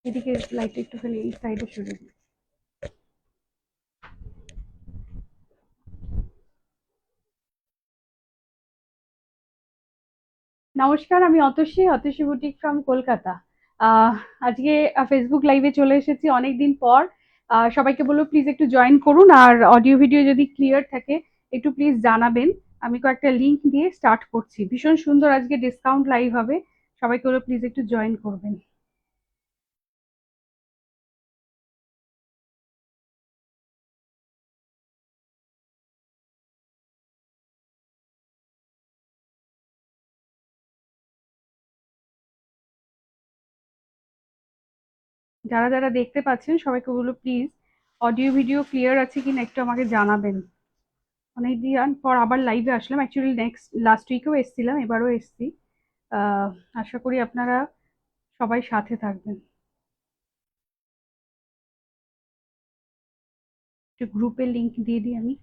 এদিকে লাইটটা একটুখানি এই সাইডে সরে দিই। নমস্কার, আমি অতসী বুটিক ফ্রম কলকাতা। আহ, আজকে ফেসবুক লাইভে চলে এসেছি অনেকদিন পর। সবাইকে বলবো প্লিজ একটু জয়েন করুন, আর অডিও ভিডিও যদি ক্লিয়ার থাকে একটু প্লিজ জানাবেন। আমি কয়েকটা লিংক দিয়ে স্টার্ট করছি, ভীষণ সুন্দর আজকে ডিসকাউন্ট লাইভ হবে। সবাইকে বলবো প্লিজ একটু জয়েন করবেন। যারা যারা দেখতে পাচ্ছেন সবাইকে বলবো প্লিজ অডিও ভিডিও ক্লিয়ার আছে কিনা একটু আমাকে জানাবেন। অনেকদিন পর আবার লাইভে আসলাম, অ্যাকচুয়ালি লাস্ট উইকেও এসেছিলাম, এবারও এসেছি। আহ, আশা করি আপনারা সবাই সাথে থাকবেন। একটু গ্রুপের লিংক দিয়ে দিই আমি।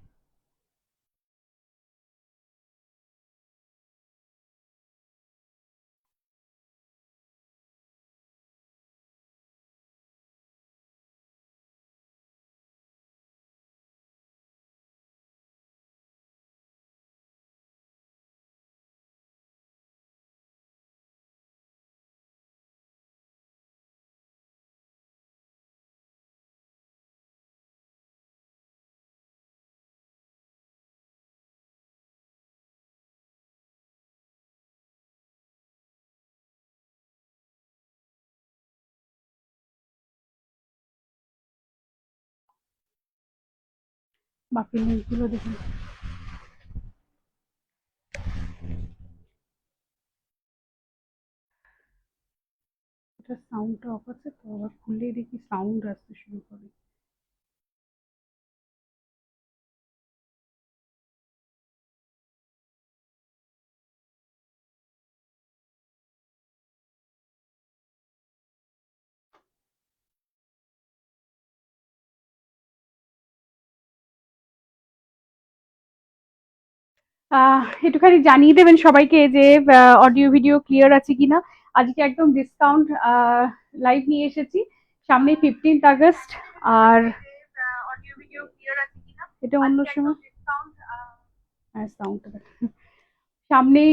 বাকি লিঙ্কগুলো দেখুন। এটা সাউন্ডটা অফ আছে তো, আবার খুললেই দেখি সাউন্ড আসতে শুরু করে। একটুখানি জানিয়ে দেবেন সবাইকে যে অডিও ভিডিও ক্লিয়ার আছে কিনা। আজকে একদম ডিসকাউন্ট লাইভ নিয়ে এসেছি, সামনে 15th আগস্ট। আর অডিও ভিডিও ক্লিয়ার আছে কিনা, এটা অন্য সময় সাউন্ডটা সামনেই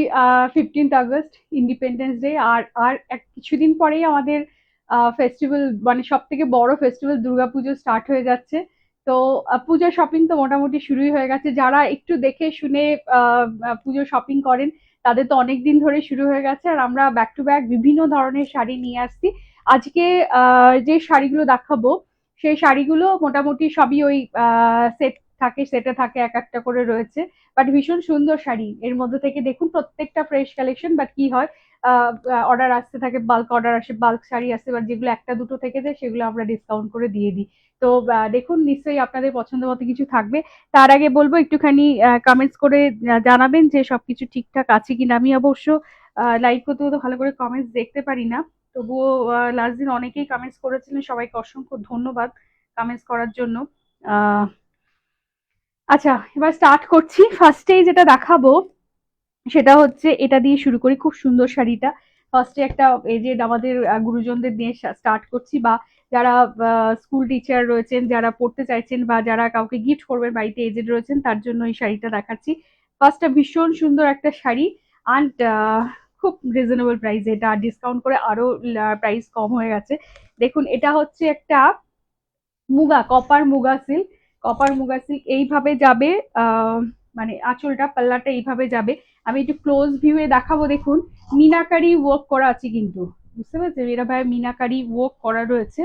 15th আগস্ট ইন্ডিপেন্ডেন্স ডে। আর আর কিছুদিন পরেই আমাদের ফেস্টিভ্যাল, মানে সব থেকে বড় ফেস্টিভ্যাল দুর্গাপুজো স্টার্ট হয়ে যাচ্ছে। তো পুজো শপিং তো মোটামুটি শুরুই হয়ে গেছে। যারা একটু দেখে শুনে পুজো শপিং করেন তাদের তো অনেক দিন ধরে শুরু হয়ে গেছে। আর আমরা ব্যাক টু ব্যাক বিভিন্ন ধরনের শাড়ি নিয়ে আসছি। আজকে যে শাড়িগুলো দেখাবো সেই শাড়িগুলো মোটামুটি সবই ওই সেট থাকে, সেটে থাকে, এক একটা করে রয়েছে। বাট ভীষণ সুন্দর শাড়ি এর মধ্যে থেকে দেখুন, প্রত্যেকটা ফ্রেশ কালেকশন। বাট কি হয়, অর্ডার আসতে থাকে, বাল্ক অর্ডার আসে, বাল্ক শাড়ি আসে, বাট যেগুলো একটা দুটো থেকে যায় সেগুলো আমরা ডিসকাউন্ট করে দিয়ে দিই। তো দেখুন নিশ্চয়ই আপনাদের পছন্দ মতো কিছু থাকবে। তার আগে বলবো একটুখানি কমেন্টস করে জানাবেন যে সবকিছু ঠিকঠাক আছে কিনা। আমি অবশ্য লাইভ করতে করতে ভালো করে কমেন্টস দেখতে পারি না, তবুও লাস্ট দিন অনেকেই কমেন্টস করেছিলেন, সবাইকে অসংখ্য ধন্যবাদ কমেন্টস করার জন্য। আহ আচ্ছা, এবার স্টার্ট করছি। ফার্স্টেই যেটা দেখাবো সেটা হচ্ছে, এটা দিয়ে শুরু করি, খুব সুন্দর শাড়িটা। ফার্স্টে একটা এজেড আমাদের গুরুজনদের দিয়ে স্টার্ট করছি, বা যারা স্কুল টিচার রয়েছেন, যারা পড়তে চাইছেন, বা যারা কাউকে গিফট করবেন বাড়িতে এজেড রয়েছেন, তার জন্য এই শাড়িটা দেখাচ্ছি। ফার্স্টটা ভীষণ সুন্দর একটা শাড়ি, অ্যান্ড খুব রিজনেবল প্রাইস। এটা ডিসকাউন্ট করে আরো প্রাইস কম হয়ে গেছে। দেখুন, এটা হচ্ছে একটা muga, copper muga silk. Copper muga silk এইভাবে যাবে, মানে আঁচলটা, পাল্লাটা এইভাবে যাবে। আমি একটু ক্লোজ ভিউয়ে দেখাবো। দেখুন, মিনাকারি ওয়ার্ক করা আছে কিন্তু, বুঝতে পারছেন, এরা ভাই মিনাকারি ওয়ার্ক করা রয়েছে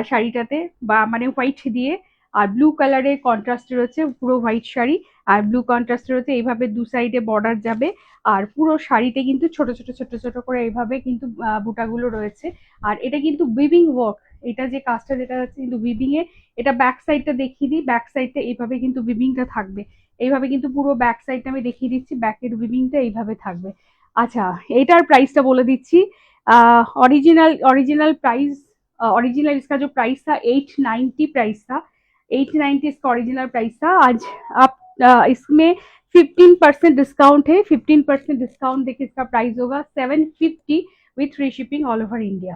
শাড়িটাতে, বা মানে হোয়াইট দিয়ে। আর ব্লু কালারের কন্ট্রাস্ট রয়েছে, পুরো হোয়াইট শাড়ি আর ব্লু কন্ট্রাস্ট রয়েছে। এইভাবে দু সাইডে বর্ডার যাবে, আর পুরো শাড়িতে কিন্তু ছোট ছোট ছোট ছোট করে এইভাবে কিন্তু বুটাগুলো রয়েছে। আর এটা কিন্তু উইভিং ওয়ার্ক, এটা যে কাজটা যেটা হচ্ছে কিন্তু উইভিং এ। এটা ব্যাক সাইডটা দেখিয়ে দিই, ব্যাক সাইডটা এইভাবে কিন্তু উইভিংটা থাকবে। এইভাবে কিন্তু পুরো ব্যাক সাইডটা আমি দেখিয়ে দিচ্ছি, ব্যাকের উইভিংটা এইভাবে থাকবে। আচ্ছা, এটার প্রাইসটা বলে দিচ্ছি। ओरिजिनल ओरिजिनल प्राइस ओरिजिनल इसका जो प्राइस था 890 प्राइस था। 890 इसका ओरिजिनल प्राइस था। आज आप इसमें 15% डिस्काउंट है। 15% डिस्काउंट देखिए, इसका प्राइस होगा 750 with free shipping all over India.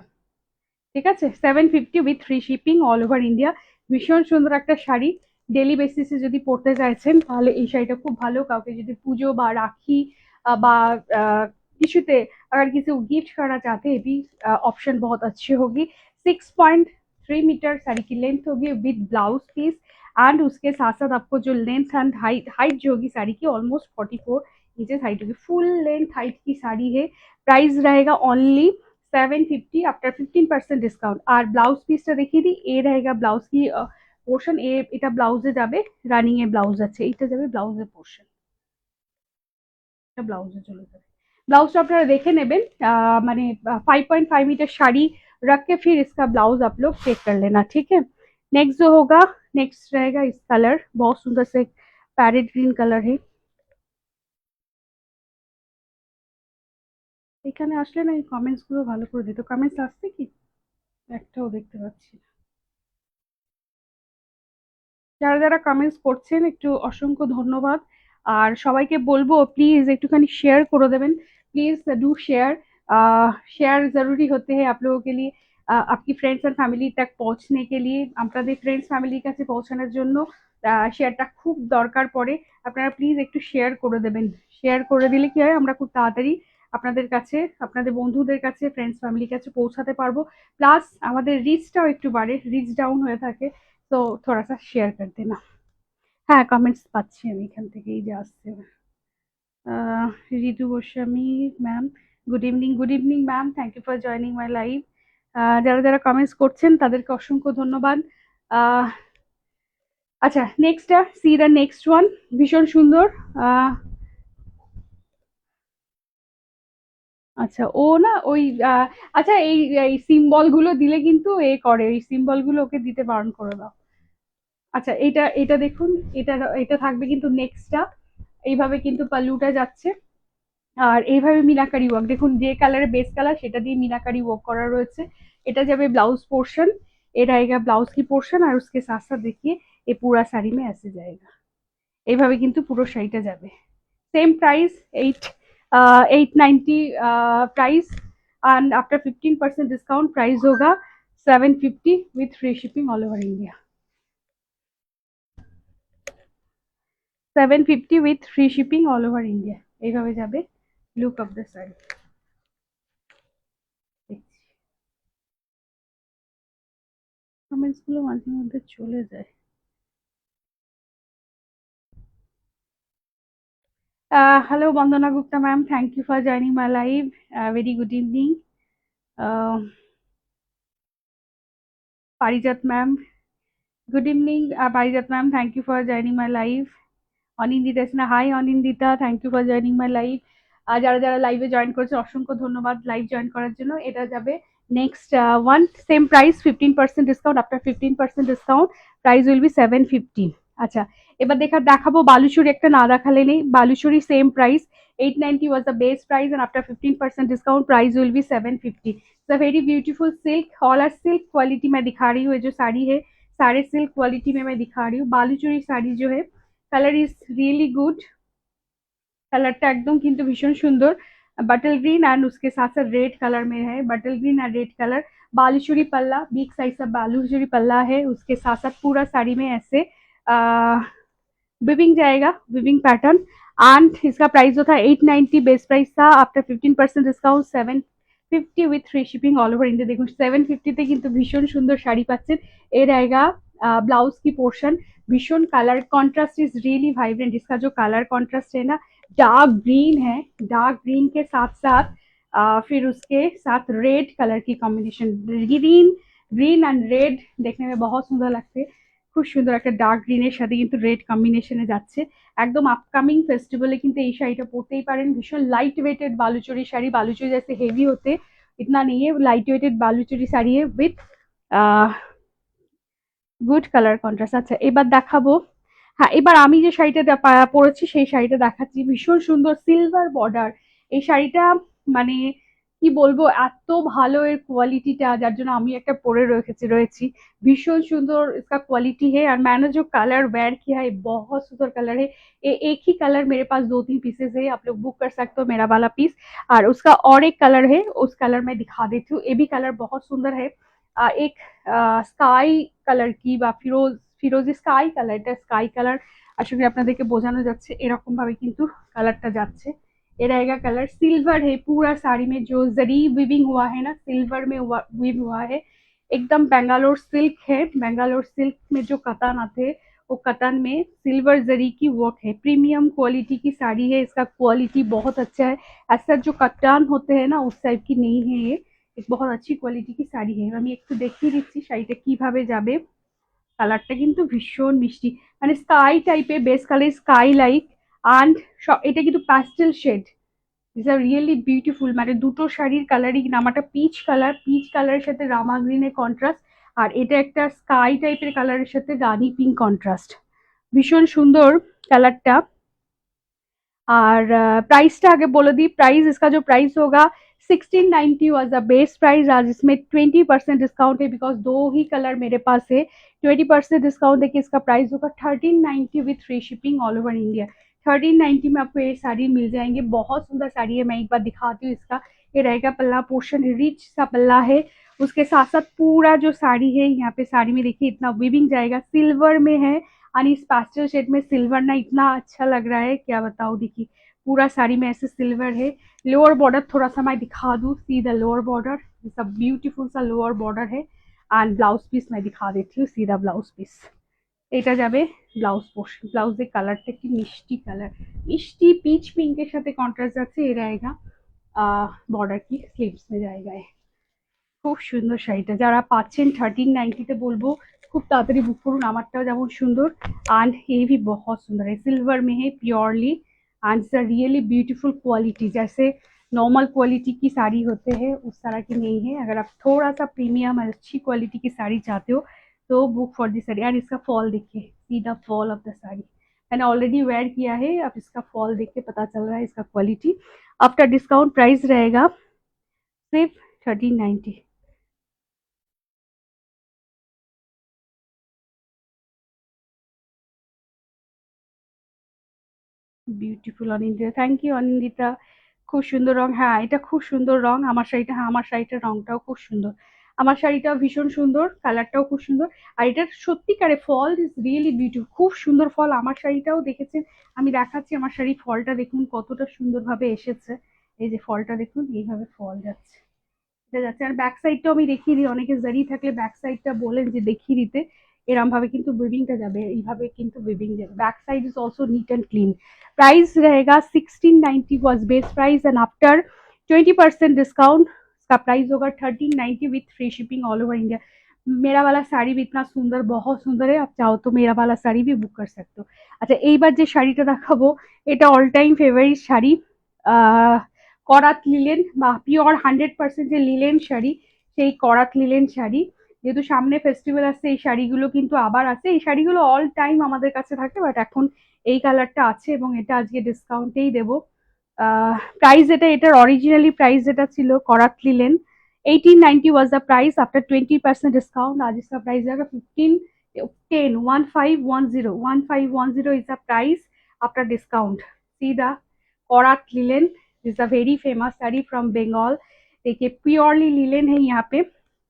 ঠিক আছে, 750 with free shipping all over India. ভীষণ সুন্দর একটা শাড়ি, ডেলি বেসিসে যদি পড়তে চাইছেন তাহলে এই শাড়িটা খুব ভালো। কাউকে যদি পুজো বা রাখি বা কিছুते अगर किसी को गिफ्ट करना चाहते हैं भी ऑप्शन बहुत अच्छी होगी। 6.3 मीटर साड़ी की लेंथ होगी विद ब्लाउज पीस, एंड उसके साथ साथ आपको जो लेंथ एंड हाइट हाइट जो होगी साड़ी की ऑलमोस्ट 44 इंचेस हाइट होगी। फुल लेंथ हाइट की साड़ी है। प्राइस रहेगा ओनली 750 आफ्टर 15% डिस्काउंट। আর ব্লাউজ পিসটা দেখিয়ে দিই, এ रहेगा ব্লাউজ কি পোর্শন, এটা ব্লাউজে যাবে, রানিং এ ব্লাউজ আছে, এটা যাবে ব্লাউজের পোর্শন, এটা ব্লাউজে চলে যাবে। ब्लाउज আপনারা দেখে নেবেন, মানে 5.5 मीटर শাড়ি रख के फिर इसका ब्लाउज आप लोग चेक कर लेना, ठीक है। नेक्स्ट जो होगा, नेक्स्ट रहेगा इस कलर, बहुत सुंदर से पैरेट ग्रीन कलर है। এখানে আসলে না এই কমেন্টস গুলো ভালো করে দিত, কমেন্টস আসছে কি একটাও দেখতে পাচ্ছি না। যারা যারা কমেন্টস করছেন একটু অসংখ্য ধন্যবাদ। আর সবাইকে বলবো प्लीज একটুখানি শেয়ার করে দেবেন, प्लीज डू शेयर। शेयर जरूरी होते हैं आप लोगों के लिए, आपकी फ्रेंड्स एंड फैमिली तक पहुंचने के लिए। আপনাদের ফ্রেন্ডস ফ্যামিলির কাছে পৌঁছানোর জন্য শেয়ারটা খুব দরকার পড়ে। আপনারা প্লিজ একটু শেয়ার করে দেবেন। শেয়ার করে দিলে কি হয়, আমরা খুব তাড়াতাড়ি আপনাদের কাছে, আপনাদের বন্ধুদের কাছে, ফ্রেন্ডস ফ্যামিলির কাছে পৌঁছাতে পারবো। প্লাস আমাদের রিচটাও একটু বাড়ে, রিচ ডাউন হয়ে থাকে। তো थोड़ा सा शेयर कर देना। হ্যাঁ, কমেন্টস পাচ্ছি আমি এখান থেকেই যে আসছে। Ritu Goswami ma'am, good evening ma'am, thank you for joining my live. যারা যারা কমেন্টস করছেন তাদেরকে অসংখ্য ধন্যবাদ। আহ, আচ্ছা, next see the next one, ভীষণ সুন্দর। আহ, আচ্ছা, ও না ওই আচ্ছা, এই সিম্বল গুলো দিলে কিন্তু এ করে, এই সিম্বল গুলো ওকে দিতে বারণ করে দাও। আচ্ছা, এটা এটা দেখুন, এটা এটা থাকবে কিন্তু নেক্সটটা, এইভাবে কিন্তু পাল্লুটা যাচ্ছে। আর এইভাবে মিনাকারি ওয়ার্ক দেখুন, যে কালারের বেস কালার সেটা দিয়ে মিনাকারি ওয়ার্ক করা রয়েছে। এটা যাবে ब्लाउज पोर्शन, ये रहेगा ब्लाउज की पोर्शन, और उसके साथ साथ देखिए ये पूरा শাড়ি में ऐसे जाएगा। এইভাবে কিন্তু পুরো শাড়িটা যাবে। Same price, 890 price, and after 15% discount price होगा 750 with free shipping all over India. 750 with free shipping all over India. এইভাবে যাবে look of the sari. Comments গুলো মাঝে মধ্যে চলে যায়। Hello Bandana Gupta ma'am, thank you for joining my live, very good evening. Parijat ma'am, good evening Parijat ma'am, thank you for joining my live. Anindita Sinha, hi Anindita, thank you for joining my live. যারা যারা লাইভে join করেছে অসংখ্য ধন্যবাদ লাইভ জয়েন করার জন্য। এটা যাবে next one, same price, 15% discount, after 15% discount price will be 750। আচ্ছা, এবার দেখাবো বালুচুরি, একটা না দেখালে নেই। Baluchari same price, 890 was the base price, and after 15% discount price will be 750। it's a very beautiful silk, all are silk quality मैं दिखा रही हूँ। ये जो साड़ी है सारे सिल्क क्वालिटी में मैं दिखा रही हूँ। बालूचुरी साड़ी जो है, कलर इज रियली गुड, कलरটা একদম কিন্তু ভীষণ সুন্দর, बटल ग्रीन एंड उसके साथ साथ रेड कलर में है, बटल ग्रीन एंड रेड कलर। बालूचुरी पल्ला, बिग साइज का बालूचुरी पल्ला है, उसके साथ साथ पूरा साड़ी में ऐसे विविंग जाएगा, विविंग पैटर्न। एंड इसका प्राइस जो था 890 बेस प्राइस था, after 15% discount 750 with free shipping all over India. দেখুন 750 কিন্তু ভীষণ সুন্দর শাড়ি পাচ্ছেন। এ रहेगा ब्लाउज की पोर्शन, भीषण colour contrast is really vibrant. इसका जो कलर कॉन्ट्रास्ट है ना, डार्क ग्रीन है, डार्क ग्रीन के साथ साथ फिर उसके साथ रेड कलर की combination, green green and red देखने में बहुत सुंदर लगते हैं। খুব সুন্দর একটা ডার্ক গ্রিনের সাথে কিন্তু রেড কম্বিনেশনে যাচ্ছে। একদম আপকামিং फेस्टिवले কিন্তু এই শাড়িটা পরতেই পারেন। ভীষণ লাইট ওয়েটেড बालूचोरी শাড়ি, बालूचोरी जैसे हेवी होते इतना नहीं है, लाइट वेटेड बालूचोरी শাড়ি है विथ গুড কালার কন্ট্রাস্ট। আচ্ছা, এবার দেখাবো, হ্যাঁ এবার আমি যে শাড়িটা পরেছি সেই শাড়িটা দেখাচ্ছি, ভীষণ সুন্দর সিলভার বর্ডার। এই শাড়িটা মানে কি বলবো, এত ভালো এর क्वालिटीটা, যার জন্য আমি একটা পরে রয়েছি। भीषण सुंदर इसका क्वालिटी है, और मैंने जो कलर वेयर किया है बहुत सुंदर कलर है। एक ही कलर मेरे पास 2-3 पीसेस है, आप लोग बुक कर सकते हो मेरा वाला पीस। और उसका और एक कलर है, उस कलर मैं दिखा देती हूँ, ये भी कलर बहुत सुंदर है। एक স্কাই কালার কি বা ফিরোজি স্কাই কালার, এটা স্কাই কালার। আশা করি আপনাদেরকে বোঝানো যাচ্ছে, এরকম ভাবে কিন্তু কালারটা যাচ্ছে। ये रहेगा कलर सिल्वर है, पूरा साड़ी में जो जरी वीविंग हुआ है ना, सिल्वर में वीव हुआ है। एकदम बेंगालोर सिल्क है, बेंगालोर सिल्क में जो कतान आते हैं वो कतान में सिल्वर जरी की वर्क है। प्रीमियम क्वालिटी की साड़ी है, इसका क्वालिटी बहुत अच्छा है। ऐसा जो कतान होते हैं ना उस टाइप की नहीं है ये, एक बहुत अच्छी क्वालिटी की শাড়ি है। আমি একটু দেখিয়ে দিচ্ছি শাড়িটা কিভাবে যাবে। কালারটা কিন্তু ভীষণ মিষ্টি, মানে স্কাই টাইপের, base colour sky like. And এটা কিন্তু pastel shade, this are really beautiful. মানে দুটো শাড়ির কালারই, নামাটা পিচ কালার, পিচ কালারের সাথে রামা গ্রিনের কন্ট্রাস্ট, আর এটা একটা স্কাই টাইপের কালারের সাথে রানী পিঙ্ক কন্ট্রাস্ট। ভীষণ সুন্দর কালারটা। और प्राइस टा आगे बोले दी, प्राइस इसका जो प्राइस होगा 1690 वॉज द बेस प्राइस। आज इसमें 20% डिस्काउंट है, बिकॉज दो ही कलर मेरे पास है। 20% डिस्काउंट देके इसका प्राइस होगा 1390 with free shipping all over India. 1390 में आपको ये साड़ी मिल जाएंगे। बहुत सुंदर साड़ी है, मैं एक बार दिखाती हूँ इसका। ये रहेगा पल्ला पोर्शन, रिच सा पल्ला है। उसके साथ साथ पूरा जो साड़ी है, यहाँ पे साड़ी में देखिए इतना वीविंग जाएगा, सिल्वर में है। और इस पास्टल शेड में सिल्वर ना इतना अच्छा लग रहा है, क्या बताऊँ। देखिए पूरा साड़ी में ऐसे सिल्वर है। लोअर बॉर्डर थोड़ा सा मैं दिखा दूँ, सी द लोअर बॉर्डर, सब ब्यूटीफुल सा लोअर बॉर्डर है। एंड ब्लाउज पीस मैं दिखा देती हूँ, सीधा ब्लाउज पीस। এটা যাবে ব্লাউজ পোর্শন। ব্লাউজের কালারটা কি মিষ্টি কালার, মিষ্টি পিচ পিঙ্কের সাথে কন্ট্রাস্ট যাচ্ছে। এ रहेगा বর্ডার কি স্লিভস में जाएगा। খুব সুন্দর শাড়িটা, যারা পাচ্ছেন 1390 বলবো খুব তাড়াতাড়ি বুক করুন। আমারটাও যেমন সুন্দর, एंड ये भी बहुत सुंदर है, सिल्वर में है purely. And it's a really beautiful quality, जैसे नॉर्मल क्वालिटी की साड़ी होते हैं उस तरह की नहीं है। अगर आप थोड़ा सा प्रीमियम अच्छी क्वालिटी की साड़ी चाहते हो तो book for this sari. And इसका फॉल देखिए, see the fall of the sari, मैंने ऑलरेडी वेयर किया है। अब इसका फॉल देख के पता चल रहा है इसका क्वालिटी। आफ्टर डिस्काउंट प्राइस रहेगा सिर्फ 1390। Beautiful Anindita, thank you Anindita. খুব সুন্দর রং, হ্যাঁ এটা খুব সুন্দর রং। আমার শাড়িটা, হ্যাঁ আমার শাড়িটার রংটাও খুব সুন্দর, আমার শাড়িটাও ভীষণ সুন্দর, কালারটাও খুব সুন্দর। আর এটার সত্যিকারে ফল ইজ রিয়েলি বিউটিফুল, খুব সুন্দর ফল। আমার শাড়িটাও দেখেছেন, আমি দেখাচ্ছি আমার শাড়ির ফলটা দেখুন কতটা সুন্দরভাবে এসেছে। এই যে ফলটা দেখুন, এইভাবে ফল যাচ্ছে, এটা যাচ্ছে। আর ব্যাক সাইডটাও আমি দেখিয়ে দিই, অনেকে জারি থাকলে ব্যাক সাইডটা বলেন যে দেখিয়ে দিতে। এরম ভাবে কিন্তু উইভিংটা যাবে, এইভাবে কিন্তু উইভিং যাবে। Back side is also neat and clean. Price रहेगा 1690 was base price, and after 20% discount इसका प्राइस होगा 1390 with free shipping all over India. मेरा वाला শাড়ি भी इतना सुंदर, बहुत सुंदर है। आप चाहो तो मेरा वाला শাড়ি भी বুক कर सकते हो। আচ্ছা এইবার যে শাড়িটা দেখাবো, এটা অল টাইম ফেভারিট শাড়ি। আহ করাত লিলেন বা পিওর 100% যে লিলেন শাড়ি, সেই করাত লিলেন শাড়ি। যেহেতু সামনে ফেস্টিভ্যাল আসছে, এই শাড়িগুলো কিন্তু আবার আছে। এই শাড়িগুলো অল টাইম আমাদের কাছে থাকে, বাট এখন এই কালারটা আছে এবং এটা আজকে ডিসকাউন্টেই দেবো। প্রাইস যেটা, এটার অরিজিনালি প্রাইস যেটা ছিল করাত linen 1890 was the price। after 20% discount आज इसका प्राइस जाएगा 1510 is the price after discount। see the korat linen is a very famous sari from bengal। देखिए পিওরলি লিলেন है यहाँ पे।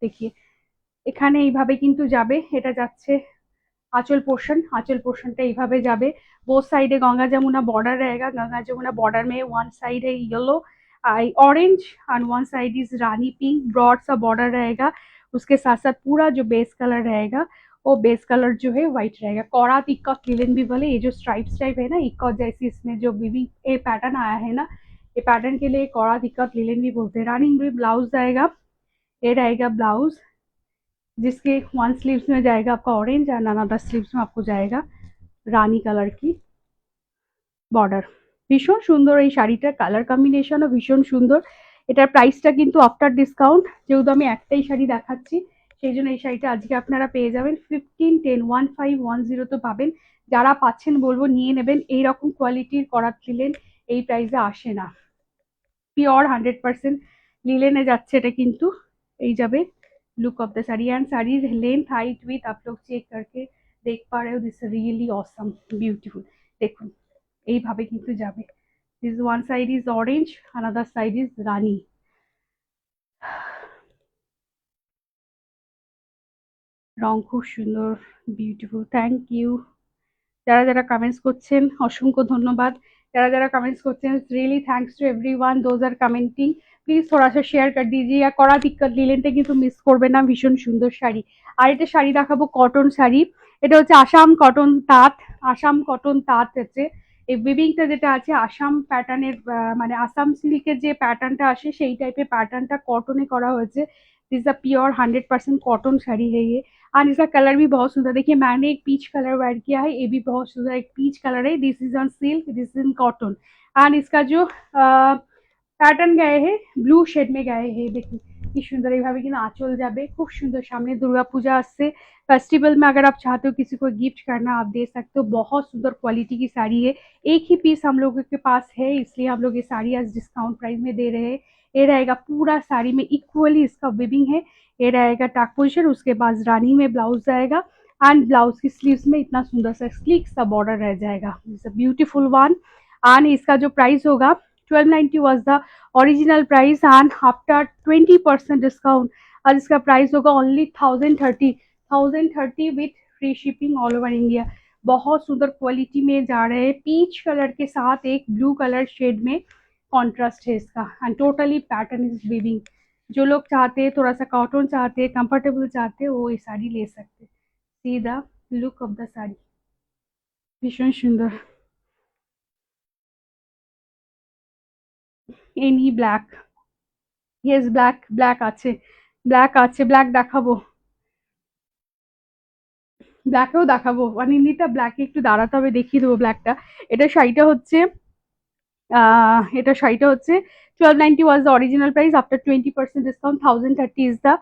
देखिए এখানে এইভাবে কিন্তু যাবে, এটা যাচ্ছে आंचल पोर्शन, आंचल पोर्शन এইভাবে যাবে। Both side Ganga Jamuna border रहेगा, गंगा जमुना बॉर्डर में वन साइड है येलो आई orange and one side is रानी पिंक, ब्रॉड सा बॉर्डर रहेगा। उसके साथ साथ पूरा जो बेस कलर रहेगा वो बेस कलर जो है व्हाइट रहेगा। कौरात इक्का लिलन भी बोले, ये जो स्ट्राइप्स टाइप है ना इक्का जैसी, इसमें जो विविंग ये पैटर्न आया है ना, ये पैटर्न के लिए कौरात इक्का लिलन भी बोलते हैं। रनिंग भी ब्लाउज आएगा, ये रहेगा ब्लाउज जिसके वन स्लीव्स में जाएगा आपका ऑरेंज एंड अनदर स्लीव्स में आपको जाएगा রানী কালার কি বর্ডার। ভীষণ সুন্দর এই শাড়িটার কালার কম্বিনেশনও ভীষণ সুন্দর। এটার প্রাইসটা কিন্তু আফটার ডিসকাউন্ট, যেহেতু আমি একটাই শাড়ি দেখাচ্ছি সেই জন্য এই শাড়িটা আজকে আপনারা পেয়ে যাবেন 1510 তো পাবেন। যারা পাচ্ছেন বলবো নিয়ে নেবেন, এইরকম কোয়ালিটির করাত লিলেন এই প্রাইসে আসে না। পিওর 100% লিলেনে যাচ্ছে এটা কিন্তু। এই যাবে look of the sari and sari length height with आप लोग चेक करके देख पा रहे हो। This really awesome beautiful. দেখুন এইভাবে কিন্তু যাবে। This one side is orange, another side is rani. রং খুব সুন্দর, বিউটিফুল, থ্যাংক ইউ। যারা যারা কমেন্টস করছেন অসংখ্য ধন্যবাদ। যারা যারা कमेंट्स करते हैं really thanks to everyone those are commenting. Please थोड़ा सा शेयर कर दीजिए। কড়া দিক্কত লিলেনটা কিন্তু মিস করবে না, ভীষণ সুন্দর শাড়ি। আর এটা শাড়ি দেখাবো কটন শাড়ি। এটা হচ্ছে আসাম কটন তাঁত। আসাম কটন তাঁত হচ্ছে এই উইভিংটা যেটা আছে আসাম প্যাটার্নের, মানে আসাম সিল্কের যে প্যাটার্নটা আসে সেই টাইপের প্যাটার্নটা कॉटन করা হয়েছে। This a pure 100% cotton sari है ये। एंड इसका कलर भी बहुत सुंदर, देखिए मैंने एक पीच कलर वेयर किया है, ये भी बहुत सुंदर एक पीच कलर है। This is on silk, this is in cotton. And इसका जो প্যাটার্ন গায়ে হে ব্লু শেড মে গায়ে হে, দেখুন কি সুন্দর। এইভাবে কিন্তু আঁচল যাবে, খুব সুন্দর। सामने दुर्गा पूजा আসছে, फेस्टिवल में अगर आप चाहते हो किसी को गिफ्ट करना आप दे सकते हो। बहुत सुंदर क्वालिटी की साड़ी है, एक ही पीस हम लोगों के पास है इसलिए हम लोग ये साड़ी आज डिस्काउंट प्राइस में दे रहे हैं। ये रहेगा पूरा साड़ी में इक्वली इसका विविंग है। ये रहेगा टक पोजिशन, उसके बाद रानी में ब्लाउज आएगा एंड ब्लाउज की स्लीव्स में इतना सुंदर सा स्लीक सा बॉर्डर रह जाएगा। Beautiful one. एंड इसका जो प्राइस होगा 1290 was the original price and after 20% discount आज इसका प्राइस होगा only 1030 with free shipping all over India. बहुत सुंदर क्वालिटी में जा रहे हैं, पीच कलर के साथ एक ब्लू कलर शेड में कॉन्ट्रास्ट है इसका and totally pattern is viewing. जो लोग चाहते हैं थोड़ा सा कॉटन चाहते हैं कंफर्टेबल चाहते हैं वो ये साड़ी ले सकते हैं। See the look of the sari, भीषण सुंदर। Any black, yes black, black আছে, ব্ল্যাক আছে, ব্ল্যাক দেখাবো, ব্ল্যাকেও দেখাবো। অনিন্দিতা ব্ল্যাকে একটু দাঁড়াতে হবে, দেখিয়ে দেবো ব্ল্যাকটা। এটা শাড়িটা হচ্ছে এটা শাড়িটা হচ্ছে 1290 was the original price, after 20% discount 1030 is the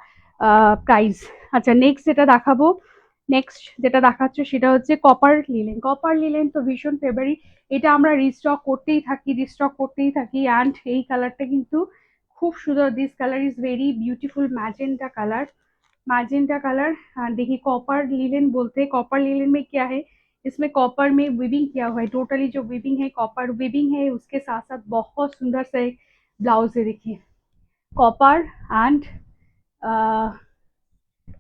price। আচ্ছা নেক্সট যেটা দেখাবো, নেক্সট যেটা দেখাচ্ছে সেটা হচ্ছে কপার লিলেন। কপার লিলেন তো ভীষণ ফেভারিট, এটা আমরা রিস্টক করতেই থাকি, রিস্টক করতেই থাকি। অ্যান্ড এই কালারটা কিন্তু খুব সুন্দর, this colour is very beautiful magenta colour, magenta colour. देखिए कॉपर लिलेन बोलते हैं, कॉपर लिलेन में क्या है, इसमें कॉपर में विविंग किया हुआ है, टोटली जो विविंग है कॉपर विविंग है, उसके साथ साथ बहुत सुंदर सा एक ब्लाउज है। देखिए कॉपर एंड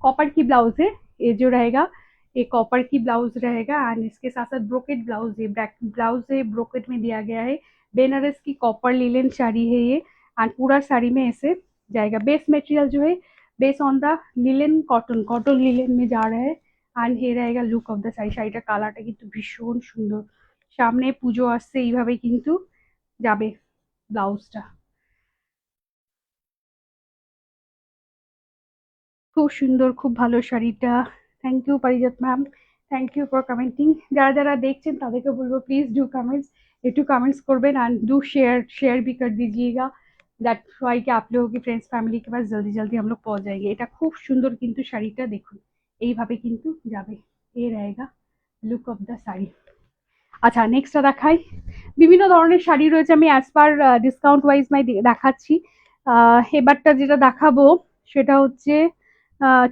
कॉपर की ब्लाउज है ये जो रहेगा, ये कॉपर की ब्लाउज रहेगा एंड इसके साथ साथ ब्रोकेट ब्लाउज है, ब्लाउज है ब्रोकेट में दिया गया है। बेनारस की कॉपर लिलेन साड़ी है ये एंड पूरा साड़ी में ऐसे जाएगा। बेस मटेरियल जो है base on the linen cotton, cotton linen में जा रहा है एंड ये रहेगा लुक অফ দ্য শাড়ি। শাড়িটার কালারটা কিন্তু ভীষণ সুন্দর। সামনে পুজো আসছে, এইভাবে কিন্তু যাবে ব্লাউজটা। খুব সুন্দর, খুব ভালো শাড়িটা। Thank you Parijat ma'am, thank you for commenting. যারা যারা দেখছেন তাদেরকে বলবো প্লিজ ডू कमेंट्स, একটু कमेंट्स করবেন एंड डू शेयर, शेयर भी कर दीजिएगा दैट वाई कि आप लोगों की फ्रेंड्स फैमिली के पास जल्दी जल्दी हम लोग पहुंच जाएंगे। এটা খুব সুন্দর কিন্তু শাড়িটা দেখুন, এইভাবে কিন্তু যাবে। এই रहेगा লুক অফ দ্য শাড়ি। আচ্ছা নেক্সটটা দেখাই। বিভিন্ন ধরনের শাড়ি রয়েছে, আমি অ্যাজ পার ডিসকাউন্ট ওয়াইজ মাই দেখাচ্ছি। এবারটা যেটা দেখাবো সেটা হচ্ছে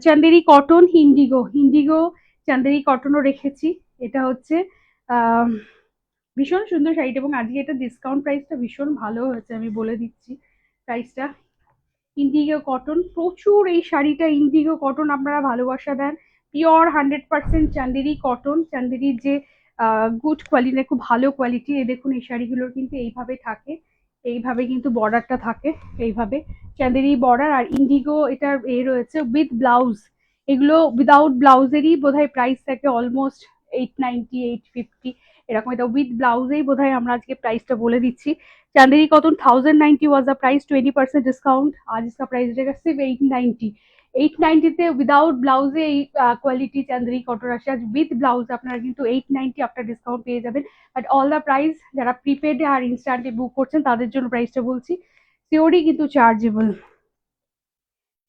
Chanderi cotton indigo, indigo Chanderi কটনও রেখেছি। এটা হচ্ছে আহ, ভীষণ সুন্দর শাড়িটা এবং আজকে এটা ডিসকাউন্ট প্রাইসটা ভীষণ ভালো হয়েছে, আমি বলে দিচ্ছি প্রাইসটা। ইন্ডিগো কটন, প্রচুর এই শাড়িটা ইন্ডিগো কটন আপনারা ভালোবাসা দেন। পিওর 100% চান্দেরি কটন, চান্দেরির যে গুড কোয়ালিটি, খুব ভালো কোয়ালিটি। এই দেখুন এই শাড়িগুলোর কিন্তু এইভাবে থাকে, এইভাবে কিন্তু বর্ডারটা থাকে, এইভাবে চান্দেরি বর্ডার। আর ইন্ডিগো এটার এ রয়েছে উইথ ব্লাউজ, এগুলো উইদাউট ব্লাউজেরই বোধহয় প্রাইস থাকে অলমোস্ট 890 850 এরকম। এটা উইথ ব্লাউজেই বোধহয় আমরা আজকে প্রাইসটা বলে দিচ্ছি। Chanderi cotton 1090 was the price, 20% discount, आज इसका प्राइस रहेगा सिर्फ 890। 890 উইদাউট ব্লাউজে এই কোয়ালিটি চান্দেরি কটন আসে। আজ উইথ ব্লাউজ আপনারা কিন্তু 890 আফটার ডিসকাউন্ট পেয়ে যাবেন। বাট অল দ্য প্রাইস যারা প্রিপেড আর ইনস্ট্যান্টে বুক করছেন তাদের জন্য প্রাইসটা বলছি, সিওরি কিন্তু চার্জেবল,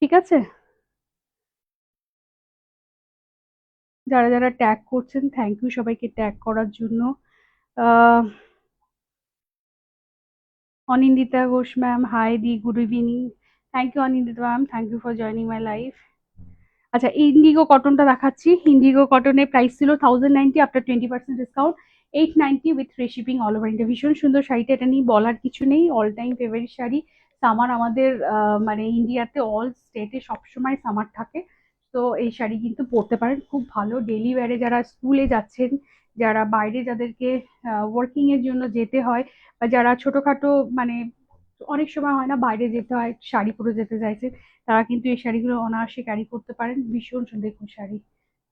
ঠিক আছে। যারা যারা ট্যাগ করছেন থ্যাংক ইউ সবাইকে ট্যাগ করার জন্য। Ah Anindita Ghosh ma'am, hi দি, good evening. Thank you Anindita ma'am, thank you for joining my life. আচ্ছা ইন্ডিগো কটনটা দেখাচ্ছি। ইন্ডিগো কটনের প্রাইস ছিল 1090, after 20% discount 890 with free shipping all over India. ভীষণ সুন্দর শাড়িটা, এটা নিয়ে বলার কিছু নেই, all time favourite sari. Summer আমাদের মানে ইন্ডিয়াতে অল স্টেটে সবসময় সামার থাকে, তো এই শাড়ি কিন্তু পরতে পারেন, খুব ভালো ডেলি ওয়্যারে, যারা স্কুলে যাচ্ছেন, যারা বাইরে যাদেরকে ওয়ার্কিং এর জন্য যেতে হয়, বা যারা ছোটখাটো মানে অনেক সময় হয় না বাইরে যেতে হয় শাড়ি পরে যেতে চাইছে, তারা কিন্তু এই শাড়িগুলো অনায়াসে ক্যারি করতে পারেন। ভীষণ সুন্দর দেখুন শাড়ি,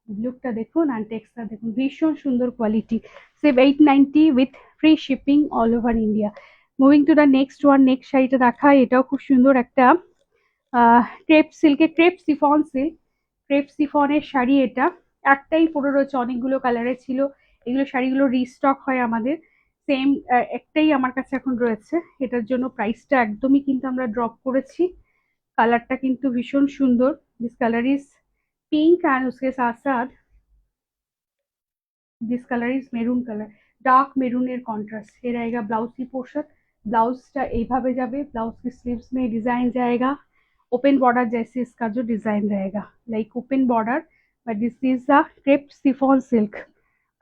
লুকটা দেখুন আর টেক্সচার দেখুন, ভীষণ সুন্দর quality. Save 890 with free shipping all over India. Moving to the next one, next শাড়িটা দেখায়, এটাও খুব সুন্দর একটা ক্রেপ সিল্কের, ক্রেপ সিফন সিল্ক, ক্রেপ সিফনের শাড়ি এটা। একটাই পরে রয়েছে, অনেকগুলো কালারের ছিল, এগুলো শাড়িগুলো রিস্টক হয় আমাদের। সেম একটাই আমার কাছে এখন রয়েছে, এটার জন্য প্রাইসটা একদমই কিন্তু আমরা ড্রপ করেছি। কালারটা কিন্তু ভীষণ সুন্দর, this colour is pink and उसके साथ साथ this colour is maroon colour, dark মেরুনের কন্ট্রাস্ট। ये रहेगा ब्लाउज की पोर्शन, ब्लाउजটা এইভাবে যাবে, ब्लाउज की स्लीव्स में डिजाइन जाएगा, ओपन बॉर्डर जैसे इसका जो डिजाइन रहेगा, like open border, but this is the crepe chiffon silk.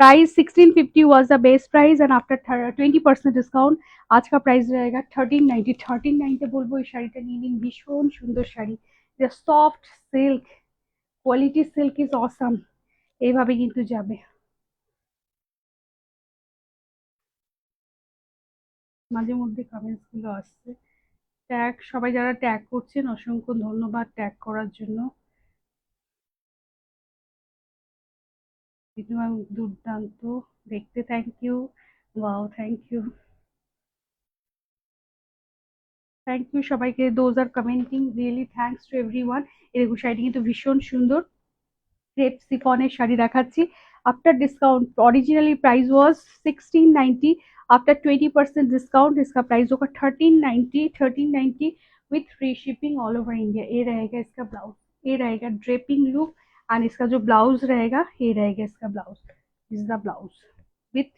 Price 1650 was the best price and after 20% discount आज का प्राइस रहेगा 1390। 1390 বলবো এই শাড়িটা নিয়ে নিন, ভীষণ সুন্দর sari, soft silk, quality silk is awesome. এইভাবে কিন্তু যাবে। মাঝে মধ্যে কমেন্টস গুলো আসছে, ট্যাগ, সবাই যারা ট্যাগ করছেন অসংখ্য ধন্যবাদ ট্যাগ করার জন্য। ম্যাম দুর্দান্ত দেখতে, thank you, wow thank you, thank you সবাইকে, those are commenting, really thanks to everyone. এই দেখুন শাড়িটি কিন্তু ভীষণ সুন্দর, ক্রেপ সিফনের শাড়ি দেখাচ্ছি। After discount originally price was 1690, after 20% discount इसका प्राइस होगा 1390। 1390 with free shipping all over India. ये रहेगा इसका ब्लाउज, ये रहेगा ड्रेपिंग लुक, एंड इसका जो ब्लाउज रहेगा ये रहेगा इसका blouse, is the blouse with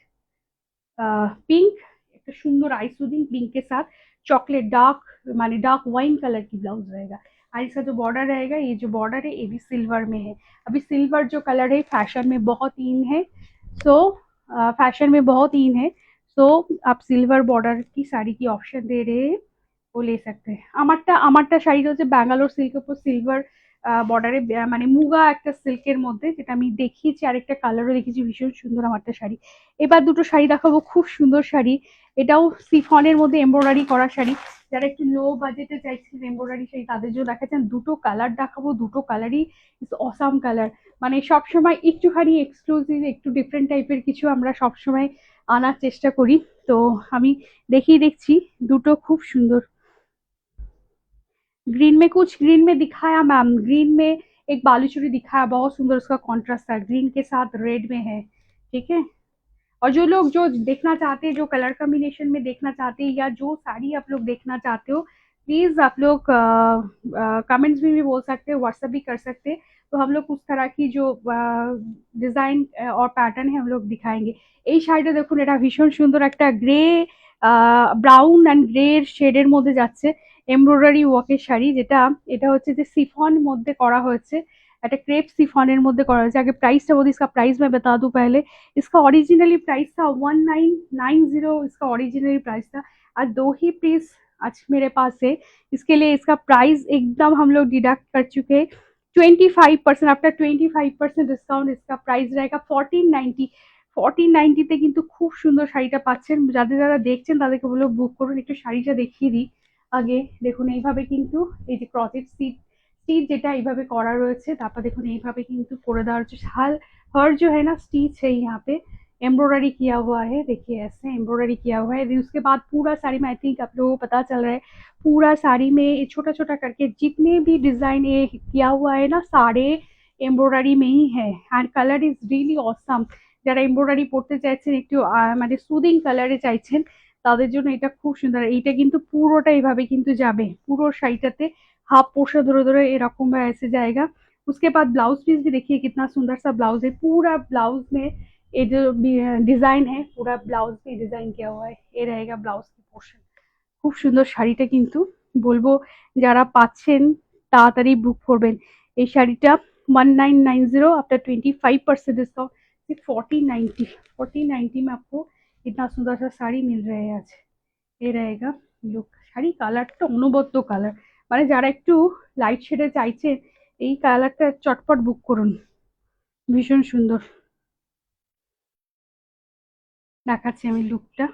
pink, एक सुंदर आइसुदिंग पिंक के साथ चॉकलेट डार्क, माने डार्क वाइन कलर की ब्लाउज रहेगा। और इसका जो बॉर्डर रहेगा, ये जो बॉर्डर है ये भी सिल्वर में है। अभी सिल्वर जो कलर है फैशन में बहुत इन है, सो फैशन में बहुत इन है, सो आप सिल्वर बॉर्डर की साड़ी की ऑप्शन दे रहे हैं, वो ले सकते हैं। আমারটা শাড়িটা হচ্ছে ব্যাঙ্গালোর সিল্কের উপর সিলভার বর্ডারে, মানে মুগা একটা সিল্কের মধ্যে, যেটা আমি দেখিয়েছি, আরেকটা কালারও দেখেছি, ভীষণ সুন্দর আমারটা শাড়ি। এবার দুটো শাড়ি দেখাবো, খুব সুন্দর শাড়ি, এটাও সিফনের মধ্যে এমব্রয়ডারি করা শাড়ি। যারা একটু লো বাজেটে চাইছেন এমব্রয়ডারি শাড়ি তাদের জন্য দেখাচ্ছেন, দুটো কালার দেখাবো, দুটো কালারই অসাম কালার। মানে সবসময় একটুখানি এক্সক্লুসিভ, একটু ডিফারেন্ট টাইপের কিছু আমরা সবসময় আনার চেষ্টা করি। তো আমি দেখিয়ে দেখছি, দুটো খুব সুন্দর। ग्रीन में कुछ ग्रीन में दिखाया मैम, ग्रीन में एक बालूचुरी दिखाया, बहुत सुंदर उसका कॉन्ट्रास्ट था, ग्रीन के साथ रेड में है, ठीक है। और जो लोग जो देखना चाहते हैं, जो कलर कॉम्बिनेशन में देखना चाहते हैं, या जो साड़ी आप लोग देखना चाहते हो, प्लीज आप लोग कमेंट्स में भी बोल सकते हैं, व्हाट्सएप भी कर सकते हैं, तो हम लोग उस तरह की जो डिजाइन और पैटर्न है हम लोग दिखाएंगे। এই শাড়িটা দেখুন, এটা ভীষণ সুন্দর একটা গ্রে, ব্রাউন অ্যান্ড গ্রে শেডের মধ্যে যাচ্ছে, এমব্রয়ডারি ওয়ার্কের শাড়ি, যেটা এটা হচ্ছে যে सिफॉन মধ্যে করা হয়েছে, একটা ক্রেপ सिफॉনের মধ্যে করা হয়েছে। আগে प्राइसটা বলি, इसका प्राइस मैं बता दूं पहले, इसका ओरिजिनली प्राइस था 1990, इसका ओरिजिनली प्राइस था। आज दो ही पीस आज मेरे पास है, इसके लिए इसका प्राइस एकदम हम लोग डिडक्ट कर चुके हैं 25%। आफ्टर 25% डिस्काउंट इसका प्राइस रहेगा 1490। 1490 তে কিন্তু খুব সুন্দর শাড়িটা পাচ্ছেন। যাদের যারা দেখছেন তাদেরকে বলবো বুক করুন। একটু শাড়িটা দেখিয়ে দিই আগে, দেখুন এইভাবে কিন্তু এই যে ক্রচেট স্টিচ, स्टीच যেটা এইভাবে করা রয়েছে, তারপর দেখুন এইভাবে কিন্তু করে দেওয়া হচ্ছে। हर जो है ना स्टीच है यहाँ पे, एम्ब्रॉयडरी किया हुआ है, देखिए ऐसे एम्ब्रॉयडरी किया हुआ है। उसके बाद पूरा साड़ी में आई थिंक आप लोगों को पता चल रहा है, पूरा साड़ी में छोटा छोटा करके जितने भी डिजाइन ये किया हुआ है ना, सारे एम्ब्रॉयडरी में ही है, and colour is really awesome. যারা এমব্রয়ডারি পড়তে চাইছেন, একটু মানে সুদিং কালারে চাইছেন, তাদের জন্য এটা খুব সুন্দর। এইটা কিন্তু পুরোটা এইভাবে কিন্তু যাবে, পুরো শাড়িটাতে हाफ पोर्शन धरे धरे एरकम ऐसे जाएगा। उसके बाद ब्लाउज पीस भी देखिए कितना सुंदर सा ब्लाउज है, पूरा ब्लाउज में ये जो डिजाइन है, पूरा ब्लाउज में डिजाइन किया हुआ है, ये रहेगा ब्लाउज की पोर्शन। খুব সুন্দর শাড়িটা কিন্তু, বলবো যারা পাচ্ছেন তাড়াতাড়ি বুক করবেন। এই শাড়িটা 1990 आफ्टर 25% डिस्काउंट सिर्फ 1490। 1490 में आपको इतना सुंदर सा साड़ी मिल रहा है आज। ये रहेगा लुक, শাড়ি কালারটা অনবদ্য কালার, মানে যারা একটু লাইট শেডে চাইছেন এই কালারটা চটপট বুক করুন, ভীষণ সুন্দর। দেখাচ্ছি আমি লুকটা।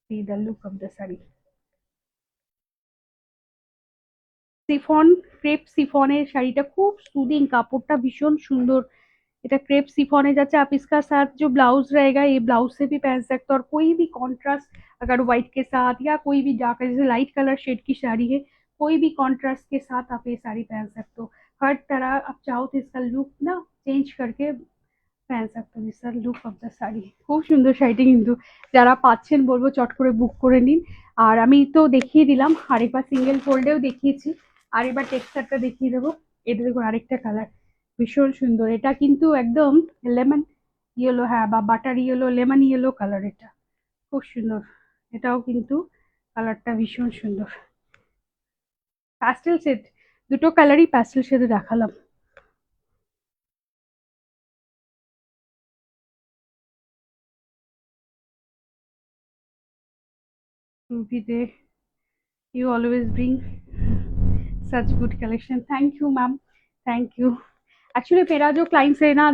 See the look of the sari. Chiffon, crepe সিফনের শাড়ीটা खूब सूदिंग, কাপড়টা भीषण सुंदर। এটা क्रेप सिफोन है जाता है। आप इसका साथ जो ब्लाउज रहेगा ये ब्लाउज से भी पहन सकते हो, और कोई भी कॉन्ट्रास्ट अगर व्हाइट के साथ या कोई भी डार्क जैसे लाइट कलर शेड की साड़ी है, कोई भी कॉन्ट्रास्ट के साथ आप ये साड़ी पहन सकते हो। हर तरह आप चाहो तो इसका लुक ना चेंज करके पहन सकते हो। This look of the sari, খুব সুন্দর শাড়িটি কিন্তু। যারা পাচ্ছেন বলবো চট করে বুক করে নিন। আর আমি তো দেখিয়ে দিলাম, আরেকবার সিঙ্গেল ফোল্ডেও দেখিয়েছি, আরেকবার টেক্সচারটা দেখিয়ে দেবো। এটা দেখুন আরেকটা কালার, ভীষণ সুন্দর। এটা কিন্তু একদম লেমন ইয়েলো, হ্যাঁ, বা butter yellow, lemon yellow colour. এটা খুব সুন্দর। এটাও কিন্তু কালারটা ভীষণ সুন্দর। প্যাস্টেল শেড, দুটো কালারই প্যাস্টেল শেডে দেখালাম। রুবিতে you always bring such good collection, thank you ma'am, thank you। Actually मेरा जो क्लाइंट्स है ना,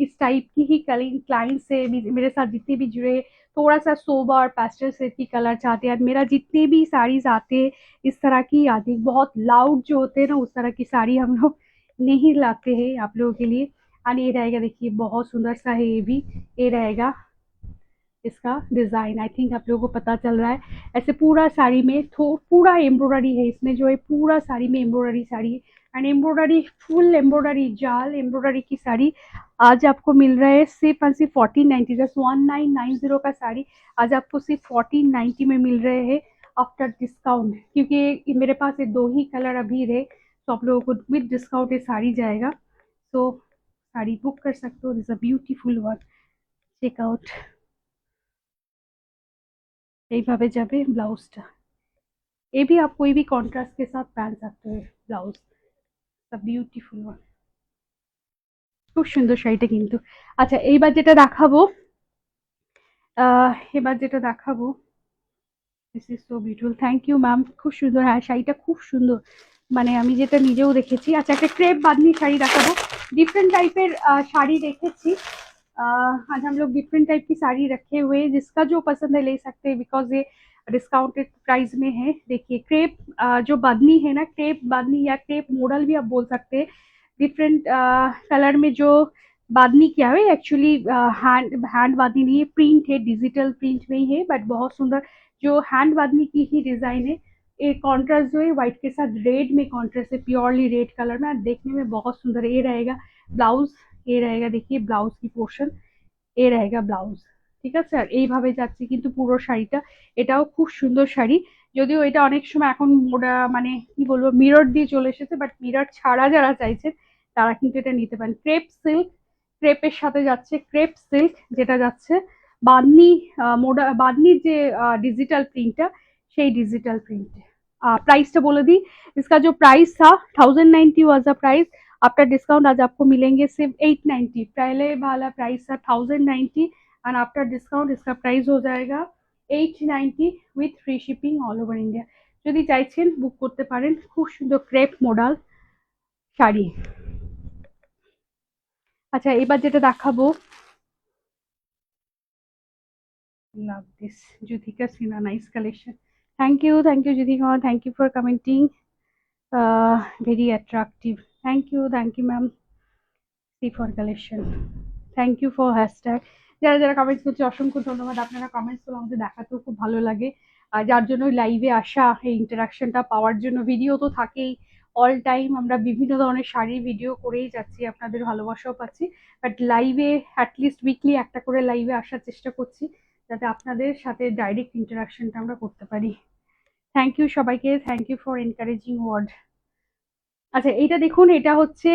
इस टाइप की ही क्लाइंट्स है मेरे साथ जितने भी जुड़े, थोड़ा सा सोबर पेस्टल शेड की कलर चाहते हैं। मेरा जितने भी साड़ीज आते हैं इस तरह की आती है, बहुत लाउड जो होते हैं ना उस तरह की साड़ी हम लोग नहीं लाते हैं आप लोगों के लिए। और ये रहेगा, देखिए बहुत सुंदर सा है ये भी। ये रहेगा इसका डिजाइन, आई थिंक आप लोगों को पता चल रहा है। ऐसे पूरा साड़ी में पूरा एम्ब्रॉयडरी है इसमें, जो है पूरा साड़ी में एम्ब्रॉयडरी साड़ी है। एंड एम्ब्रॉयडरी, फुल एम्ब्रॉयडरी, जाल एम्ब्रॉयडरी की साड़ी आज आपको मिल रहा है सिर्फ एंड सिर्फ 1490, जस्ट 1990 का साड़ी आज आपको सिर्फ 1490 में मिल रहे हैं आफ्टर डिस्काउंट। क्योंकि मेरे पास ये दो ही कलर अभी रहे, तो आप लोगों को विद डिस्काउंट ये साड़ी जाएगा। तो साड़ी बुक कर सकते हो। This a beautiful one, check out. এইভাবে যাবে ব্লাউজটা। ये भी आप कोई भी कॉन्ट्रास्ट के साथ पहन सकते हो ब्लाउज, द ब्यूटीफुल वन। খুব সুন্দর শাড়িটা কিন্তু। আচ্ছা এইবার যেটা দেখাবো, এবার যেটা দেখাবো, this is so beautiful, thank you ma'am, খুব সুন্দর। হ্যাঁ শাড়িটা খুব সুন্দর, মানে আমি যেটা নিজেও দেখেছি। আচ্ছা একটা ক্রেপ बांधनी শাড়ি দেখাবো। डिफरेंट टाइपेर শাড়ি রেখেছি। आज हम लोग डिफरेंट टाइप की साड़ी रखे हुए हैं, जिसका जो पसंद है ले सकते हैं, बिकॉज ये डिस्काउंटेड प्राइस में है। देखिए क्रेप जो बांधनी है ना, क्रेप बांधनी या क्रेप मॉडल भी आप बोल सकते हैं। डिफरेंट कलर में जो बांधनी किया है, एक्चुअली हैंड हैंड बांधनी नहीं है, प्रिंट है, डिजिटल प्रिंट में ही है, बट बहुत सुंदर जो हैंड बांधनी की ही डिजाइन है। एक कॉन्ट्रास्ट जो है व्हाइट के साथ रेड में कॉन्ट्रास्ट है, प्योरली रेड कलर में, देखने में बहुत सुंदर ये रहेगा ब्लाउज। ये रहेगा, देखिए ब्लाउज की पोर्शन, ये रहेगा ब्लाउज। ঠিক আছে, আর এইভাবে যাচ্ছে কিন্তু পুরো শাড়িটা। এটাও খুব সুন্দর শাড়ি, যদিও এটা অনেক সময় এখন মোডা মানে কি বলবো মিরর দিয়ে চলে এসেছে, বাট মিরর ছাড়া যারা চাইছেন তারা কিন্তু এটা নিতে পারেন। ক্রেপ সিল্ক, ক্রেপের সাথে যাচ্ছে ক্রেপ সিল্ক, যেটা যাচ্ছে বাদনি মোডা বাদনির যে ডিজিটাল প্রিন্টটা, সেই ডিজিটাল প্রিন্টে। प्राइसটা বলে দিই, इसका जो प्राइस था 1090 was the price, after discount आज आपको मिलेंगे सिर्फ 890। पहले वाला प्राइस था 1090 एंड आफ्टर डिस्काउंट इसका प्राइस हो जाएगा 890 with free shipping all over India. যদি চাইছেন বুক করতে পারেন, খুব সুন্দর ক্রেপ মডেল শাড়ি। আচ্ছা এবার যেটা দেখাবো, love this Juthika Sinha, nice collection. Thank you Juthika, thank you for commenting, very attractive. Thank you ma'am. See for collection, thank you for hashtag. যারা যারা কমেন্টস করছে অসংখ্য ধন্যবাদ। আপনারা কমেন্টস গুলো আমাদের দেখাতেও খুব ভালো লাগে, আর যার জন্য লাইভে আসা, এই ইন্টারাকশনটা পাওয়ার জন্য। ভিডিও তো থাকেই অল টাইম, আমরা বিভিন্ন ধরনের শাড়ির ভিডিও করেই যাচ্ছি, আপনাদের ভালোবাসাও পাচ্ছি, বাট লাইভে অ্যাটলিস্ট উইকলি একটা করে লাইভে আসার চেষ্টা করছি, যাতে আপনাদের সাথে ডাইরেক্ট ইন্টারাকশনটা আমরা করতে পারি। থ্যাংক ইউ সবাইকে, thank you for encouraging word. আচ্ছা এইটা দেখুন, এটা হচ্ছে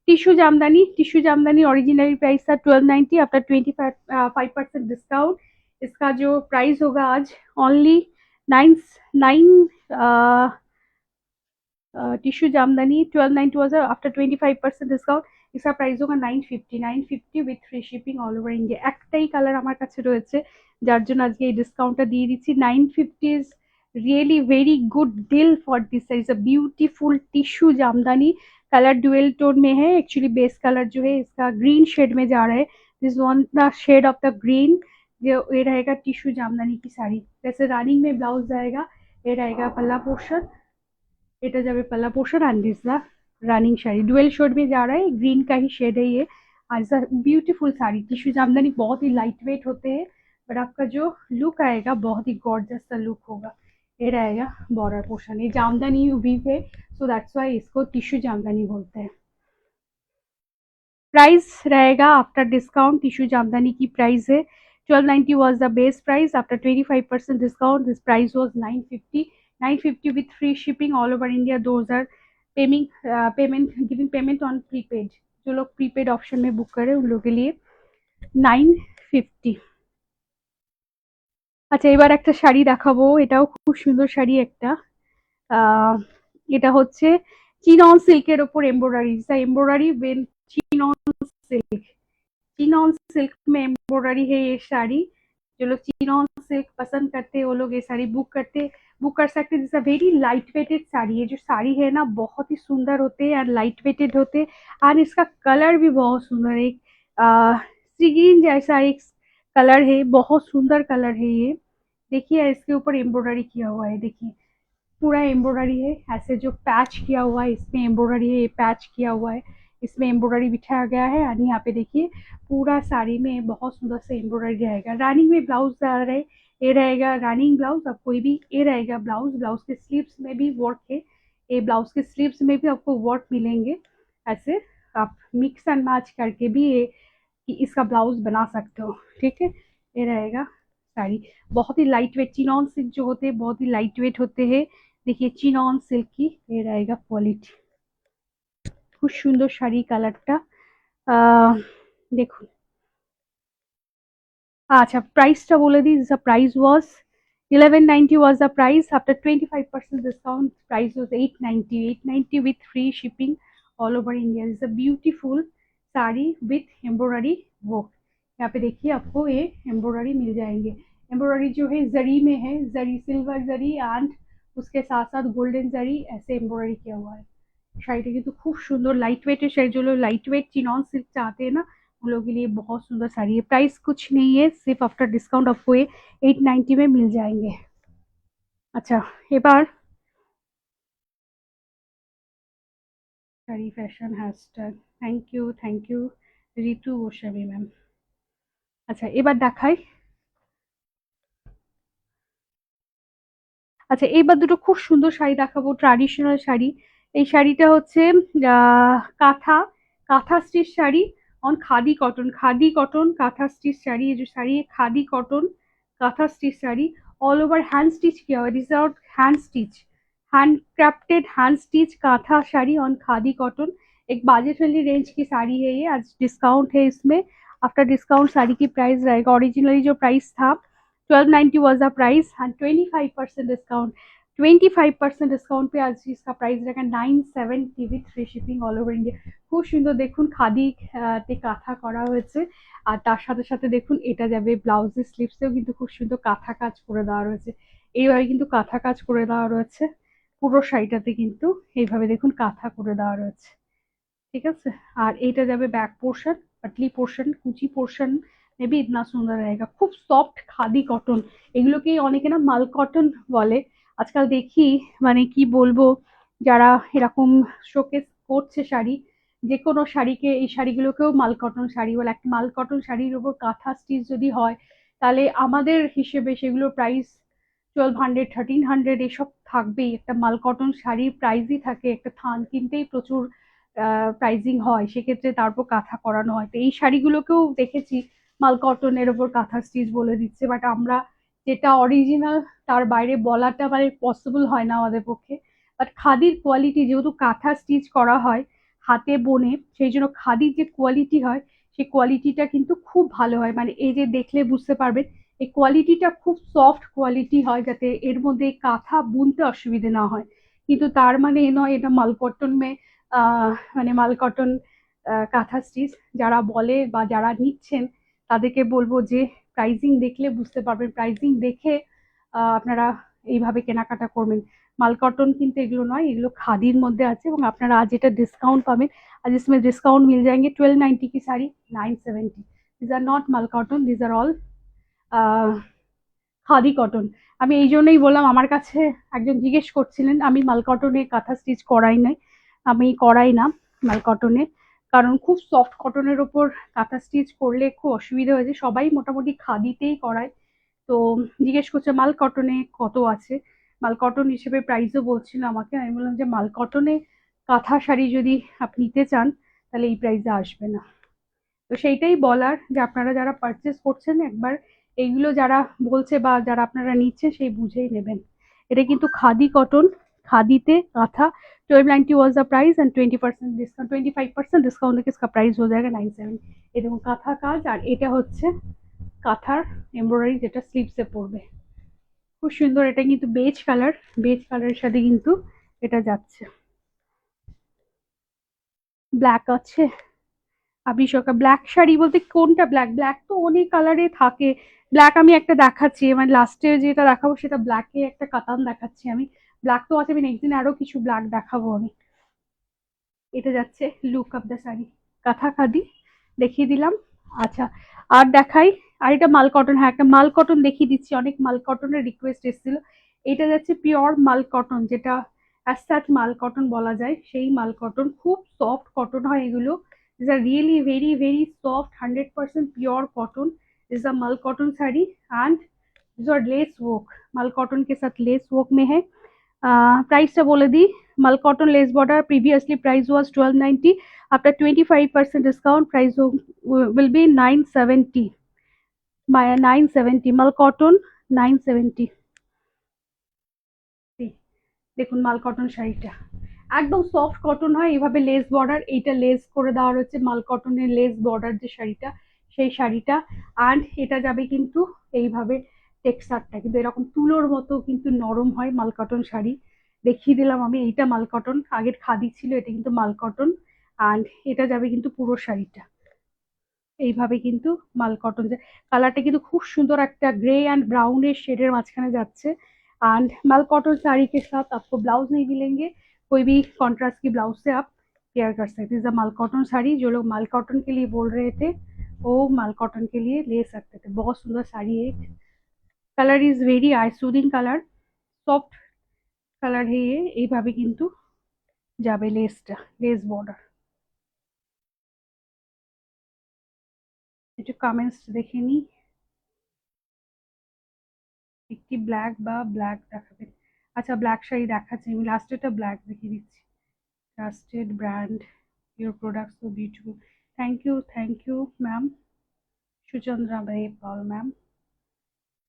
टिश्यू जामदानी ओरिजिनल प्राइस था 1290, आफ्टर 25% डिस्काउंट इसका जो प्राइस होगा आज only 9 tissue jamdani 1290 was, after 25% discount इसका प्राइस होगा 950 with free shipping all over India. একটাই কালার আমার কাছে রয়েছে, যার জন্য আজকে এই ডিসকাউন্টটা দিয়ে দিচ্ছি। 950 really very good deal for this is a beautiful tissue jamdani. Colour dual tone में है, एक्चुअली बेस कलर जो है इसका ग्रीन शेड में जा रहा है। This one the shade of the green. जो ये रहेगा टिश्यू जामदानी की साड़ी, जैसे रानिंग में ब्लाउज आएगा, ये रहेगा पल्ला पोर्शन, এটা যাবে पल्ला portion and this the running sari dual shade में जा रहा है, ग्रीन का ही शेड है ये। और ब्यूटीफुल साड़ी, टिश्यू जामदानी बहुत ही लाइट वेट होते हैं, बट आपका जो लुक आएगा बहुत ही गॉर्जियस सा लुक होगा। ये रहेगा बॉर्डर पोर्शन, ये जामदानी वीव है, सो दैट्स वाई इसको टिश्यू जामदानी बोलते हैं। प्राइस रहेगा आफ्टर डिस्काउंट, टिश्यू जामदानी की प्राइस है 1290 was the base price. After 25% discount, this price was 950. 950 with free shipping all over India. Those are giving payment on prepaid. जो लोग prepaid option में book करें उन लोगों के लिए 950। আচ্ছা, এবার একটা শাড়ি দেখাবো, এটাও খুব সুন্দর শাড়ি একটা। এটা হচ্ছে চিনন সিল্কের ওপর embroidery, embroidery chinon silk. Chinon silk में एम्ब्रॉयडरी है ये साड़ी। जो लोग चिनॉन सिल्क पसंद करते हैं वो लोग ये साड़ी बुक कर सकते हैं। This a very light weighted sari है, जो साड़ी है ना बहुत ही सुंदर होते हैं और लाइट वेटेड होते हैं, और इसका कलर भी बहुत सुंदर है, सी ग्रीन जैसा एक कलर है, बहुत सुंदर कलर है ये। देखिए इसके ऊपर एम्ब्रॉयडरी किया हुआ है, देखिए पूरा एम्ब्रॉयडरी है, ऐसे जो पैच किया हुआ है इसमें एम्ब्रॉयडरी है, ये पैच किया हुआ है, इसमें एम्ब्रॉयडरी बिठाया गया है। और यहाँ पे देखिए पूरा साड़ी में बहुत सुंदर से एम्ब्रॉयडरी रहेगा। रानिंग में ब्लाउज आ रहे, ये रहेगा रानिंग ब्लाउज। अब कोई भी ये रहेगा ब्लाउज, ब्लाउज के स्लीव्स में भी वर्क है, ये ब्लाउज के स्लीव्स में भी आपको वर्क मिलेंगे। ऐसे आप मिक्स एंड मैच करके भी ये कि इसका ब्लाउज बना सकते हो, ठीक है। ये रहेगा साड़ी, बहुत ही लाइट वेट, चिनॉन सिल्क जो होते हैं बहुत ही लाइट वेट होते हैं। देखिए चिनॉन सिल्क की ये रहेगा क्वालिटी, খুব সুন্দর শাড়ি কালারটা। দেখুন, আচ্ছা প্রাইসটা বলে দিই। The price was 1190 was the price. After 25% discount, price was 890, 890 with free shipping all over India. It's a beautiful sari with embroidery work। यहाँ पे देखिए आपको ये एम्ब्रॉयडरी मिल जाएंगे। एम्ब्रॉयडरी जो है जरी में है, जरी सिल्वर जरी एंड उसके साथ साथ गोल्डन जरी, ऐसे एम्ब्रॉयडरी किया हुआ है। শাড়িটা কিন্তু খুব সুন্দর, लाइट वेट শাড়ি, जो लोग लाइट वेट चिनॉन सिल्क चाहते हैं ना उन लोगों के लिए बहुत सुंदर साड़ी है। प्राइस कुछ नहीं है, सिर्फ आफ्टर डिस्काउंट आपको ये 890 में मिल जाएंगे। अच्छा, এবার sari fashion hashtag, thank you Ritu Goswami ma'am. আচ্ছা এবার দেখাই, আচ্ছা এইবার দুটো খুব সুন্দর শাড়ি দেখাবো, ট্র্যাডিশনাল শাড়ি। এই শাড়িটা হচ্ছে kantha, kantha stitch sari on khadi cotton, khadi cotton kantha stitch sari. ये जो साड़ी है khadi cotton kantha stitch sari, all over hand stitch किया हुआ है। This out hand stitch, hand crafted hand stitch kantha sari on khadi cotton. एक बजट फ्रेंडली रेंज की साड़ी है ये, आज डिस्काउंट है इसमें। आफ्टर डिस्काउंट साड़ी की प्राइस रहेगा, ओरिजिनली जो प्राइस था 1290 was the price and 25% discount, 25% discount पे आज इसका प्राइस रहेगा 970 with free shipping all over India। খুব সুন্দর দেখুন খাদি তে কাঁথা করা হয়েছে, আর তার সাথে সাথে দেখুন এটা যাবে ব্লাউজের স্লিভসেও কিন্তু খুব সুন্দর কাঁথা কাজ করে দেওয়া রয়েছে। এইভাবে কিন্তু কাঁথা কাজ করে দেওয়া রয়েছে পুরো শাড়িটাতে, কিন্তু এইভাবে দেখুন কাঁথা করে দেওয়া রয়েছে, ঠিক আছে। আর এইটা যাবে ব্যাক পোর্শন, पतली पोर्शन, कुची पोर्शन में भी इतना सुंदर रहेगा। খুব সফট খাদি কটন, এগুলোকেই অনেকে না মাল কটন বলে। আজকাল দেখি মানে কি বলবো, যারা এরকম শোকেস করছে শাড়ি, যে কোনো শাড়িকে এই শাড়িগুলোকেও মাল কটন শাড়ি বলে। একটা মাল কটন শাড়ির উপর কাঁথা স্টিচ যদি হয় তাহলে আমাদের হিসেবে সেগুলোর প্রাইস 1200 1300 এসব থাকবেই। একটা মাল কটন শাড়ির প্রাইসই থাকে, একটা থান কিনতেই প্রচুর প্রাইজিং হয়, সেক্ষেত্রে তারপর কাঁথা করানো হয়। তো এই শাড়িগুলোকেও দেখেছি মাল কটনের ওপর কাঁথা স্টিচ বলে দিচ্ছে, বাট আমরা যেটা অরিজিনাল তার বাইরে বলাটা মানে পসিবল হয় না আমাদের পক্ষে। বাট খাদির কোয়ালিটি, যেহেতু কাঁথা স্টিচ করা হয় হাতে বোনে, সেই জন্য খাদির যে কোয়ালিটি হয় সেই কোয়ালিটিটা কিন্তু খুব ভালো হয়। মানে এই যে দেখলে বুঝতে পারবেন এই কোয়ালিটিটা খুব সফট কোয়ালিটি হয়, যাতে এর মধ্যে কাঁথা বুনতে অসুবিধে না হয়। কিন্তু তার মানে এ নয় এটা মাল কটন মানে মাল কটন কাঁথা স্টিচ। যারা বলে বা যারা নিচ্ছেন তাদেরকে বলবো যে প্রাইজিং দেখলে বুঝতে পারবেন, প্রাইজিং দেখে আপনারা এইভাবে কেনাকাটা করবেন। মাল কটন কিন্তু এগুলো নয়, এগুলো খাদির মধ্যে আছে এবং আপনারা আজ এটা ডিসকাউंट পাবেন। आज इसमें डिस्काउंट मिल जाएंगे 1290 की sari 970। This are not mul cotton, this are all khadi cotton. আমি এই জন্যই বললাম, আমার কাছে একজন জিজ্ঞেস করছিলেন, আমি মাল কটনে কাঁথা স্টিচ করাই নাই, আমি করাই না মাল কটনে, কারণ খুব সফট কটনের ওপর কাঁথা স্টিচ করলে খুব অসুবিধা হয়েছে, সবাই মোটামুটি খাদিতেই করায়। তো জিজ্ঞেস করছে মাল কটনে কত আছে, মাল কটন হিসেবে প্রাইসও বলছিল আমাকে, আমি বললাম যে মাল কটনে কাঁথা শাড়ি যদি আপনি নিতে চান তাহলে এই প্রাইসে আসবে না। তো সেইটাই বলার যে আপনারা যারা পারচেস করছেন একবার এইগুলো যারা বলছে বা যারা আপনারা নিচ্ছে সেই বুঝেই নেবেন। এটা কিন্তু খাদি কটন, খাদিতে kantha 1290 was the price and 20% discount 25% discount থেকে इसका प्राइस हो जाएगा 97। এই দেখুন কাঁথা কাজ, আর এটা হচ্ছে কাঁথার এমব্রয়ডারি যেটা স্লিভসে পড়বে, খুব সুন্দর। এটা কিন্তু বেজ কালার, বেজ কালারের সাথে কিন্তু এটা যাচ্ছে, ব্ল্যাক আছে। আপনি সকাল ব্ল্যাক শাড়ি বলতে কোনটা ব্ল্যাক? ব্ল্যাক তো অনেক কালারে থাকে। ব্ল্যাক আমি একটা দেখাচ্ছি, মানে লাস্টে যেটা দেখাবো সেটা ব্ল্যাকে একটা কাতান দেখাচ্ছি আমি। ব্ল্যাক তো আছে, আমি নেক্সট দিন আরো কিছু ব্ল্যাক দেখাবো আমি। এটা যাচ্ছে লুক অফ দ্য শাড়ি, কাঁথা খাদি দেখিয়ে দিলাম। আচ্ছা, আর দেখাই, আর এটা মাল কটন, হ্যাঁ একটা মাল কটন দেখিয়ে দিচ্ছি, অনেক মাল কটনের রিকোয়েস্ট এসেছিল। এটা যাচ্ছে পিওর মাল কটন, যেটা অ্যাসাচ মাল কটন বলা যায়, সেই মাল কটন, খুব সফট কটন হয় এগুলো। This are really very very soft 100% pure cotton is a mul cotton sari and this are lace work, mul cotton के साथ लेस वर्क में है। प्राइसটা বলে দিই, मल cotton less border previously price was 1290, after 25% discount price will be 970, 970 मल कॉटन 970। দেখুন মাল কটন শাড়িটা একদম সফট কটন হয়, এইভাবে লেস বর্ডার, এইটা লেস করে দেওয়া রয়েছে মাল কটনের লেস বর্ডার যে শাড়িটা, সেই শাড়িটা। অ্যান্ড এটা যাবে কিন্তু এইভাবে, টেক্সচারটা কিন্তু এরকম তুলোর মতো কিন্তু নরম হয় মাল কটন শাড়ি। দেখিয়ে দিলাম আমি, এইটা মাল কটন, আগের খাদি ছিল, এটা কিন্তু মাল কটন। অ্যান্ড এটা যাবে কিন্তু পুরো শাড়িটা এইভাবে কিন্তু মাল कॉटन যে কালারটা কিন্তু খুব সুন্দর, একটা ग्रे एंड ब्राउन शेड মাঝখানে যাচ্ছে। एंड माल कॉटन साड़ी के साथ आपको ब्लाउज नहीं मिलेंगे, कोई भी कॉन्ट्रास्ट की ब्लाउज से आप पेयर कर सकते हैं। माल कॉटन साड़ी जो लोग माल कॉटन के लिए बोल रहे थे वो माल कॉटन के लिए ले सकते थे। बहुत सुंदर साड़ी है, colour is very I soothing colour, soft colour है ये। এইভাবে কিন্তু যাবে লেসটা, লেস বর্ডার। একটু কমেন্টস দেখে নিই, একটি ব্ল্যাক বা ব্ল্যাক দেখাবেন। আচ্ছা ব্ল্যাক শাড়ি দেখাচ্ছি আমি, লাস্টেরটা ব্ল্যাক দেখিয়ে দিচ্ছি। Trusted brand, your products so beautiful, thank you ma'am Suchandra भाई Paul ma'am.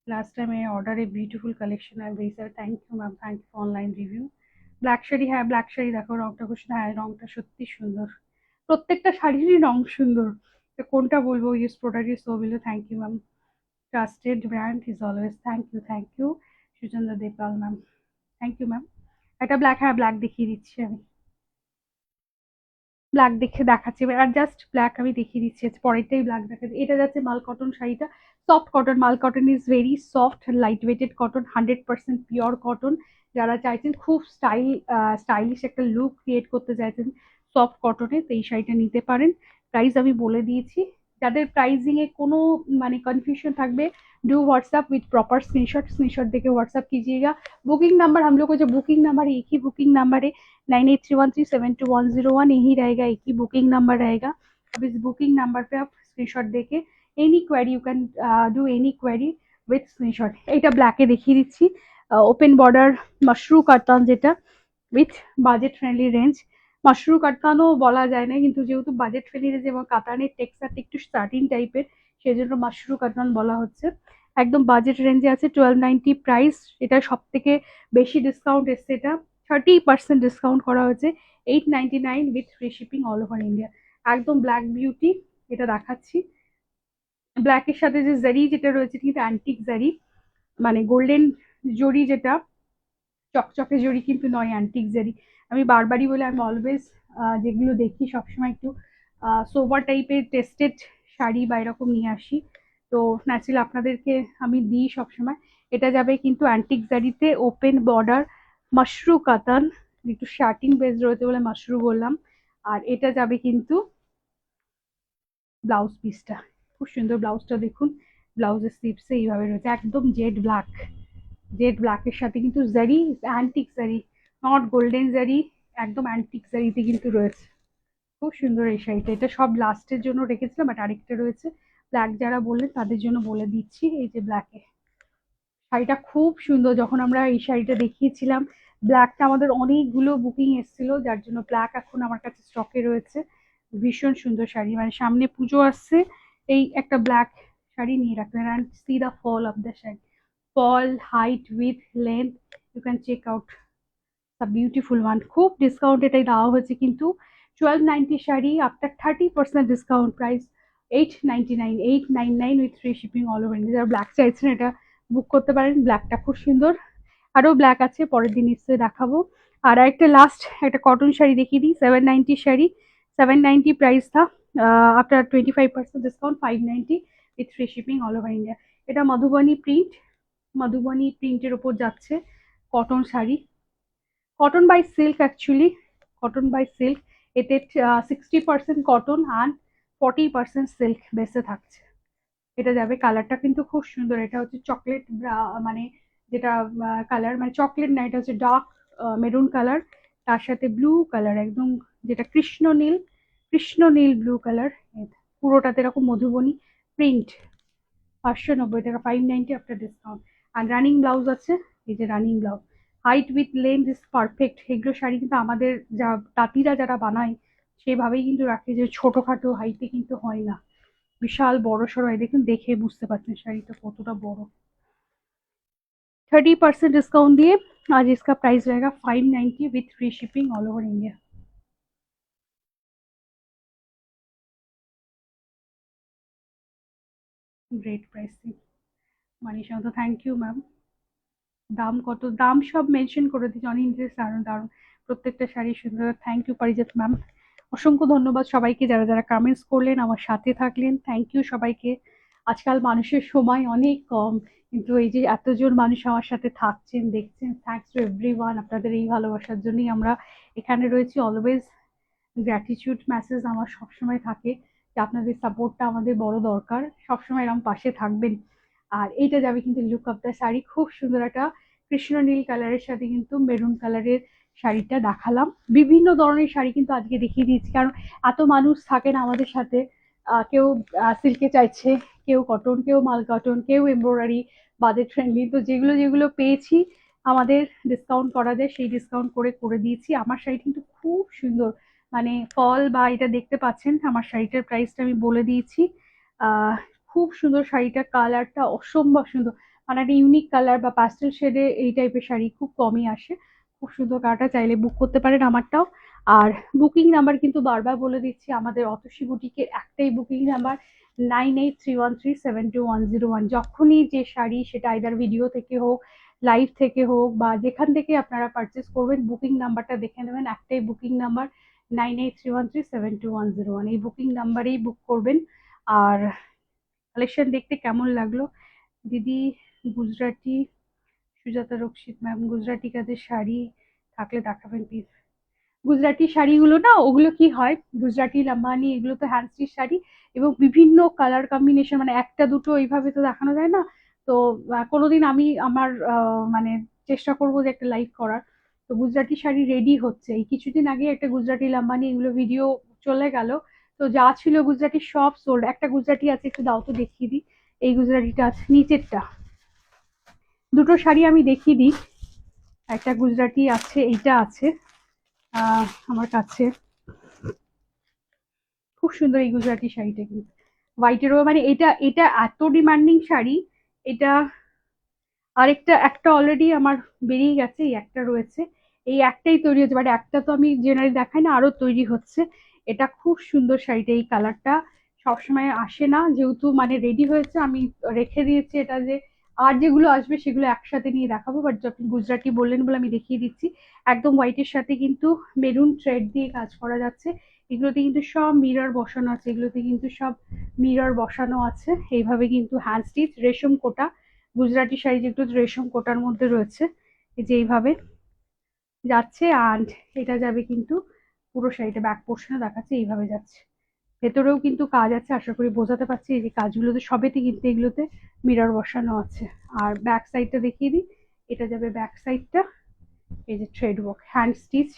Last time I order a beautiful collection I am very sir, thank you ma'am, thank you for online review. Black sari, হ্যাঁ black sari দেখো, রংটা খুব সুন্দর, হ্যাঁ রংটা সত্যি সুন্দর, প্রত্যেকটা শাড়িরই রং সুন্দর। তো কোনটা বলবো, use product is so below, thank you ma'am. Trusted brand is always, thank you Suchandra Depal ma'am, thank you ma'am. একটা ব্ল্যাক, হ্যাঁ ব্ল্যাক দেখিয়ে দিচ্ছি আমি, ব্ল্যাক দেখে দেখাচ্ছি এবার, আর জাস্ট ব্ল্যাক আমি দেখিয়ে দিচ্ছি, পরেরটাই ব্ল্যাক দেখাচ্ছি। এটা যাচ্ছে মাল কটন শাড়িটা, soft cotton, mul cotton is very soft light weighted cotton, 100% pure cotton. যারা চাইছেন খুব স্টাইলিশ একটা লুক ক্রিয়েট করতে চাইছেন সফট কটনে, তো এই শাড়িটা নিতে পারেন। প্রাইস আমি বলে দিয়েছি, যাদের প্রাইসিং এ কোনো মানে कन्फ्यूजन থাকবে, do WhatsApp with proper screenshot, screenshot देके व्हाट्सएप कीजिएगा। बुकिंग नंबर हम लोग को जो बुकिंग नंबर है, एक ही बुकिंग नंबर है 9831372101, यही रहेगा, एक ही बुकिंग नंबर रहेगा। अब इस बुकिंग नंबर पे आप स्क्रीनशॉट देके any query you can do any query with screenshot. এইটা ব্ল্যাকে দেখিয়ে দিচ্ছি, ওপেন বর্ডার মাশরু কাতান, যেটা with budget friendly range. Mashru কাতানও বলা যায় না, কিন্তু যেহেতু বাজেট ফ্রেন্ডলি রেঞ্জ এবং কাতানের টেক্সচারটা একটু স্টার্টিং টাইপের, সেই জন্য মাশরু কাতান বলা হচ্ছে। একদম বাজেট রেঞ্জে আছে, 1290 প্রাইস। এটা সব থেকে বেশি ডিসকাউন্ট এসছে, এটা 30% ডিসকাউন্ট করা হয়েছে, 899 with free shipping all over India. একদম ব্ল্যাক বিউটি, এটা দেখাচ্ছি। ব্ল্যাকের সাথে যে জারি যেটা রয়েছে কিন্তু অ্যান্টিক জারি, মানে গোল্ডেন জরি, যেটা চকচকে জরি কিন্তু নয়, অ্যান্টিক জারি। আমি বারবারই বলে, আমি অলওয়েজ যেগুলো দেখি সবসময় একটু সোবার টাইপের টেস্টেড শাড়ি বা এরকম নিয়ে আসি, তো ন্যাচারালি আপনাদেরকে আমি দিই সবসময়। এটা যাবে কিন্তু অ্যান্টিক জারিতে, ওপেন বর্ডার, মাশরু কাতান, একটু শার্টিং বেস রয়েছে বলে মাশরু বললাম। আর এটা যাবে কিন্তু ব্লাউজ পিসটা, খুব সুন্দর ব্লাউজটা দেখুন, ব্লাউজের স্লিভসে এইভাবে রয়েছে একদম জেড ব্ল্যাক, জেড ব্ল্যাকের সাথে কিন্তু জারি, অ্যান্টিক জারি, নট গোল্ডেন জারি, একদম অ্যান্টিক জারিতে কিন্তু রয়েছে। খুব সুন্দর এই শাড়িটা, এটা সব লাস্টের জন্য রেখেছিলাম, বাট আরেকটা রয়েছে ব্ল্যাক, যারা বললেন তাদের জন্য বলে দিচ্ছি, এই যে ব্ল্যাকে শাড়িটা খুব সুন্দর। যখন আমরা এই শাড়িটা দেখিয়েছিলাম ব্ল্যাকটা আমাদের অনেকগুলো বুকিং এসেছিল, যার জন্য ব্ল্যাক এখন আমার কাছে স্টকে রয়েছে। ভীষণ সুন্দর শাড়ি, মানে সামনে পুজো আসছে, এই একটা ব্ল্যাক শাড়ি নিয়ে রাখবেন। And see the fall of the sari, fall, height, with, length, you can check out the beautiful one. খুব ডিসকাউন্ট এটাই দেওয়া হয়েছে কিন্তু, 1290 sari after 30% discount price 899, 899 with free shipping all over India. যারা ব্ল্যাক চাইছেন এটা বুক করতে পারেন, ব্ল্যাকটা খুব সুন্দর। আরও ব্ল্যাক আছে, পরের দিন নিশ্চয়ই দেখাবো। আর একটা লাস্ট একটা কটন শাড়ি দেখিয়ে দিই, 790 শাড়ি, 790 প্রাইস থা, after 25% discount 590 with free shipping all over India. এটা মধুবনী প্রিন্ট, মধুবনী প্রিন্টের ওপর যাচ্ছে cotton sari, cotton by silk actually, cotton by silk. এতে 60% কটন অ্যান্ড 40% সিল্ক বেসে থাকছে। এটা যাবে, কালারটা কিন্তু খুব সুন্দর, এটা হচ্ছে চকলেট, মানে যেটা কালার, মানে চকলেট না, এটা হচ্ছে ডার্ক মেরুন কালার, তার সাথে ব্লু কালার, একদম যেটা কৃষ্ণ নীল, কৃষ্ণ নীল ব্লু কালার, পুরোটাতে এরকম মধুবনী প্রিন্ট। 590 টাকা, 590 আফটার ডিসকাউন্ট। আর রানিং ব্লাউজ আছে, এই যে running blouse, height with length is perfect. এগুলো শাড়ি কিন্তু আমাদের যা তাঁতিরা যারা বানায় সেভাবেই কিন্তু রাখে, যে ছোটখাটো হাইটে কিন্তু হয় না, বিশাল বড় সড়ো হয়, দেখুন দেখে বুঝতে পারছেন শাড়িটা কতটা বড়। 30% डिस्काउंट दिए आज इसका प्राइस रहेगा 590 with free shipping all over India. Great pricing Manisha, तो थैंक यू मैम। দাম কত, দাম সব মেনশন করে দিচ্ছি, অনেক ইন্টারেস্ট, দারুণ দারুণ প্রত্যেকটা শাড়ি সুন্দর। থ্যাংক ইউ পারিজাত ম্যাম, অসংখ্য ধন্যবাদ সবাইকে যারা যারা কমেন্টস করলেন, আমার সাথে থাকলেন, থ্যাংক ইউ সবাইকে। আজকাল মানুষের সময় অনেক কম, কিন্তু এই যে এতজন মানুষ আমার সাথে থাকছেন, দেখছেন, থ্যাংকস টু এভরিওয়ান, আপনাদের এই ভালোবাসার জন্যই আমরা এখানে রয়েছি। অলওয়েজ গ্র্যাটিটিউড মেসেজ আমার সবসময় থাকে, যে আপনাদের সাপোর্টটা আমাদের বড় দরকার, সবসময় এরকম পাশে থাকবেন। আর এইটা যাবে কিন্তু লুক অফ দ্য শাড়ি, খুব সুন্দর একটা কৃষ্ণ নীল কালারের সাথে কিন্তু মেরুন কালারের শাড়িটা দেখালাম। বিভিন্ন ধরনের শাড়ি কিন্তু আজকে দেখিয়ে দিয়েছি, কারণ এত মানুষ থাকেন আমাদের সাথে, কেউ সিল্কে চাইছে, কেউ কটন, কেউ মাল কটন, কেউ এমব্রয়ডারি, বাজেট ফ্রেন্ডলি, তো যেগুলো যেগুলো পেয়েছি আমাদের ডিসকাউন্ট করা যায় সেই ডিসকাউন্ট করে করে দিয়েছি। আমার শাড়ি কিন্তু খুব সুন্দর, মানে ফল বা এটা দেখতে পাচ্ছেন, আমার শাড়িটার প্রাইসটা আমি বলে দিয়েছি। আহ খুব সুন্দর শাড়িটা, কালারটা অসম্ভব সুন্দর, মানে একটা ইউনিক কালার বা প্যাস্টেল শেডে এই টাইপের শাড়ি খুব কমই আসে। খুব সুন্দর কালারটা, চাইলে বুক করতে পারেন আমারটাও। আর বুকিং নাম্বার কিন্তু বারবার বলে দিচ্ছি, আমাদের অতসী বুটিকের একটাই বুকিং নাম্বার, 9831372101। যখনই যে শাড়ি, সেটা আইদার ভিডিও থেকে হোক, লাইভ থেকে হোক, বা যেখান থেকে আপনারা পারচেস করবেন, বুকিং নাম্বারটা দেখে নেবেন, একটাই বুকিং নাম্বার 9831372101, এই বুকিং নাম্বারেই বুক করবেন। আর কালেকশন দেখতে কেমন লাগলো দিদি? গুজরাটি, সুজাতা রক্ষিত ম্যাম, গুজরাটি কাজের শাড়ি থাকলে দেখাবেন প্লিজ। গুজরাটি শাড়িগুলো না, ওগুলো কি হয়, গুজরাটি লাম্বানি, এগুলো তো হ্যান্ড স্টিচ শাড়ি, এবং বিভিন্ন কালার কম্বিনেশন, মানে একটা দুটো এইভাবে তো দেখানো যায় না। তো কোনোদিন আমি আমার মানে চেষ্টা করবো যে একটা লাইভ করার। তো গুজরাটি শাড়ি রেডি হচ্ছে, এই কিছুদিন আগে একটা গুজরাটি লাম্বানি এগুলো ভিডিও চলে গেল, তো যা ছিল গুজরাটি সব সোল্ড। একটা গুজরাটি আছে, একটু দাও তো দেখিয়ে দিই, এই গুজরাটিটা আছে নিচেরটা, দুটো শাড়ি আমি দেখিয়ে দিই। একটা গুজরাটি আছে, এইটা আছে আমার কাছে, খুব সুন্দর এই গুজরাটি শাড়িটা কিন্তু হোয়াইটেরও, মানে এটা এটা এত ডিমান্ডিং শাড়ি। এটা আরেকটা, একটা অলরেডি আমার বেরিয়ে গেছে, এই একটা রয়েছে, এই একটাই তৈরি হচ্ছে, বাট একটা তো আমি জেনারেলি দেখাই না, আরো তৈরি হচ্ছে। এটা খুব সুন্দর শাড়িটা, এই কালারটা সবসময় আসে না, যেহেতু মানে রেডি হয়েছে আমি রেখে দিয়েছি এটা, যে আর যেগুলো আসবে সেগুলো একসাথে নিয়ে দেখাবো, বাট আপনি গুজরাটি বললেন বলে আমি দেখিয়ে দিচ্ছি। একদম হোয়াইটের সাথে কিন্তু মেরুন থ্রেড দিয়ে কাজ করা যাচ্ছে, এগুলোতে কিন্তু সব মিরর বসানো আছে, এগুলোতে কিন্তু সব মিরর বসানো আছে, এইভাবে কিন্তু হ্যান্ড স্টিচ রেশম কোটা গুজরাটি শাড়ি যেগুলো রেশম কোটার মধ্যে রয়েছে, এই যে এইভাবে যাচ্ছে। অ্যান্ড এটা যাবে কিন্তু পুরো শাড়িটা ব্যাক পোর্শনে দেখাচ্ছে এইভাবে যাচ্ছে। ভেতরেও কিন্তু কাজ আছে, আশা করি বোঝাতে পারছি। এই যে কাজগুলোতে সবেতে কিন্তু এগুলোতে মিরর বসানো আছে। আর ব্যাক সাইডটা দেখিয়ে দিই, এটা যাবে ব্যাক সাইডটা। এই যে thread work hand stitch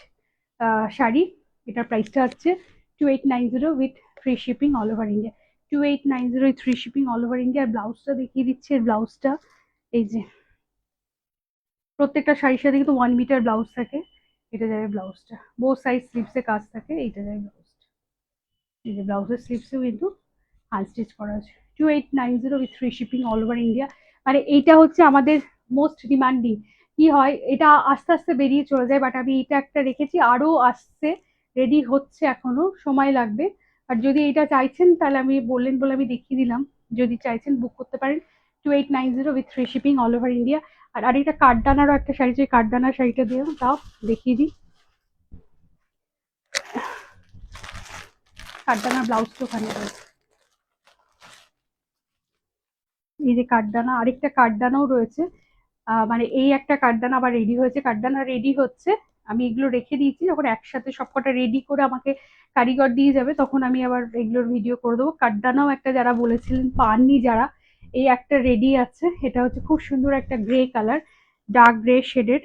sari. এটার প্রাইসটা হচ্ছে 2890 with free shipping all over India. 2890 with free shipping all over India. আর ব্লাউজটা দেখিয়ে দিচ্ছি। এর ব্লাউজটা এই যে প্রত্যেকটা শাড়ির সাথে কিন্তু 1 মিটার ব্লাউজ থাকে। এটা যাবে ব্লাউজটা, বোথ সাইড স্লিভসে কাজ থাকে। এইটা যাবে ব্লাউজটা। এই যে ব্লাউজের স্লিভসেও কিন্তু হ্যান্ড স্টিচ করা আছে। 2890 with free shipping all over India. মানে এইটা হচ্ছে আমাদের মোস্ট ডিমান্ডিং। কি হয়, এটা আস্তে আস্তে বেরিয়ে চলে যায়, বাট আমি এটা একটা রেখেছি, আরো আসছে, রেডি হচ্ছে, এখনো সময় লাগবে। আর যদি এটা চাইছেন তাহলে আমি বললেন বলে আমি দেখিয়ে দিলাম, যদি চাইছেন বুক করতে পারেন। 2890 with free shipping all over India. আর আরেকটা কাঠদানারও একটা শাড়ি, যে কাঠদানার শাড়িটা দিয়ে তাও দেখিয়ে দিই। কাঠদানার ব্লাউজটা ওখানে রয়েছে। এই যে কাঠদানা, আরেকটা কাঠদানাও রয়েছে। মানে এই একটা কাঠদানা আবার রেডি হয়েছে, কাঠদানা রেডি হচ্ছে। আমি এগুলো রেখে দিয়েছি, যখন একসাথে সবকটা রেডি করে আমাকে কারিগর দিয়ে যাবে তখন আমি আবার এগুলোর ভিডিও করে দেবো। কাঠদানাও একটা যারা বলেছিলেন পাননি যারা, এই একটা রেডি আছে। এটা হচ্ছে খুব সুন্দর একটা grey colour, dark grey shaded.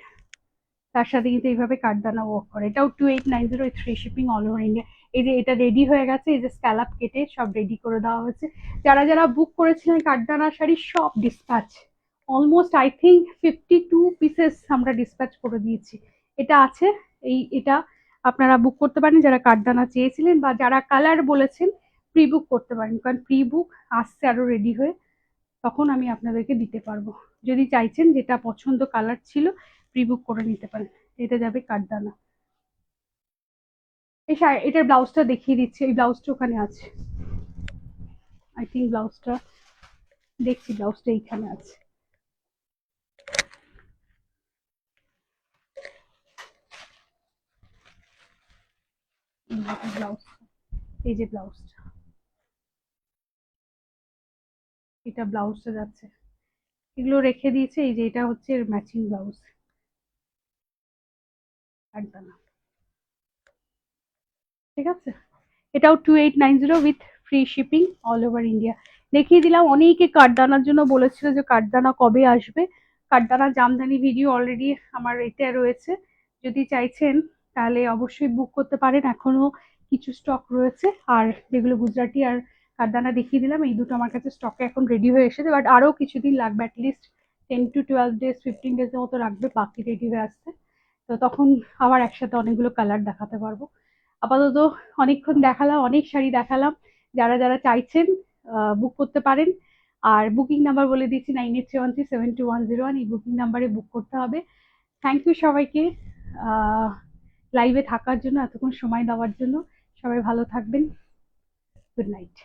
তার সাথে কিন্তু এইভাবে কাঠদানা ওয়ার্ক করে। এটাও 2890 three shipping all over India. এই যে এটা রেডি হয়ে গেছে, এই যে স্ক্যালাপ কেটে সব রেডি করে দেওয়া হয়েছে। যারা যারা বুক করেছিলেন কাঠদানা শাড়ি সব dispatch, almost I think 52 pieces আমরা ডিসপ্যাচ করে দিয়েছি। এটা আছে, এটা আপনারা বুক করতে পারেন যারা কাঠদানা চেয়েছিলেন, বা যারা কালার বলেছেন প্রি বুক করতে পারেন, কারণ প্রি বুক আসছে আরো রেডি হয়ে, তখন আমি আপনাদেরকে দিতে পারবো। যদি চাইছেন যেটা পছন্দ কালার ছিল প্রি বুক করে নিতে পারেন। এটা যাবে কাঠদানা। এই এটার ব্লাউজটা দেখিয়ে দিচ্ছি, এই ব্লাউজটা ওখানে আছে। আই থিঙ্ক ব্লাউজটা দেখছি, ব্লাউজটা এইখানে আছে। ব্লাউজ, এই যে ব্লাউজটা, এটা ব্লাউজটা যাচ্ছে। এগুলো রেখে দিয়েছে। এই যে এটা হচ্ছে ম্যাচিং ব্লাউজ, কাঠদানা। ঠিক আছে, এটাও 2890 with free shipping all over India. দেখিয়ে দিলাম। অনেকে কাঠদানার জন্য বলেছিল যে কাঠদানা কবে আসবে। কাঠদানা জামদানি ভিডিও অলরেডি আমার এতে রয়েছে, যদি চাইছেন তাহলে অবশ্যই বুক করতে পারেন, এখনো কিছু স্টক রয়েছে। আর যেগুলো গুজরাটি আর কাঠদানা দেখিয়ে দিলাম, এই দুটো আমার কাছে স্টকে এখন রেডি হয়ে এসেছে, বাট আরো কিছুদিন লাগবে, অ্যাটলিস্ট 10 to 12 days 15 days মতো লাগবে বাকি রেডি হয়ে আসতে। তো তখন আবার একসাথে অনেকগুলো কালার দেখাতে পারবো। আপাতত অনেকক্ষণ দেখালাম, অনেক শাড়ি দেখালাম। যারা যারা চাইছেন বুক করতে পারেন। আর বুকিং নাম্বার বলে দিচ্ছি 9831372101, এই বুকিং নাম্বারে বুক করতে হবে। থ্যাংক ইউ সবাইকে লাইভে থাকার জন্য, এতক্ষণ সময় দেওয়ার জন্য। সবাই ভালো থাকবেন। Good night.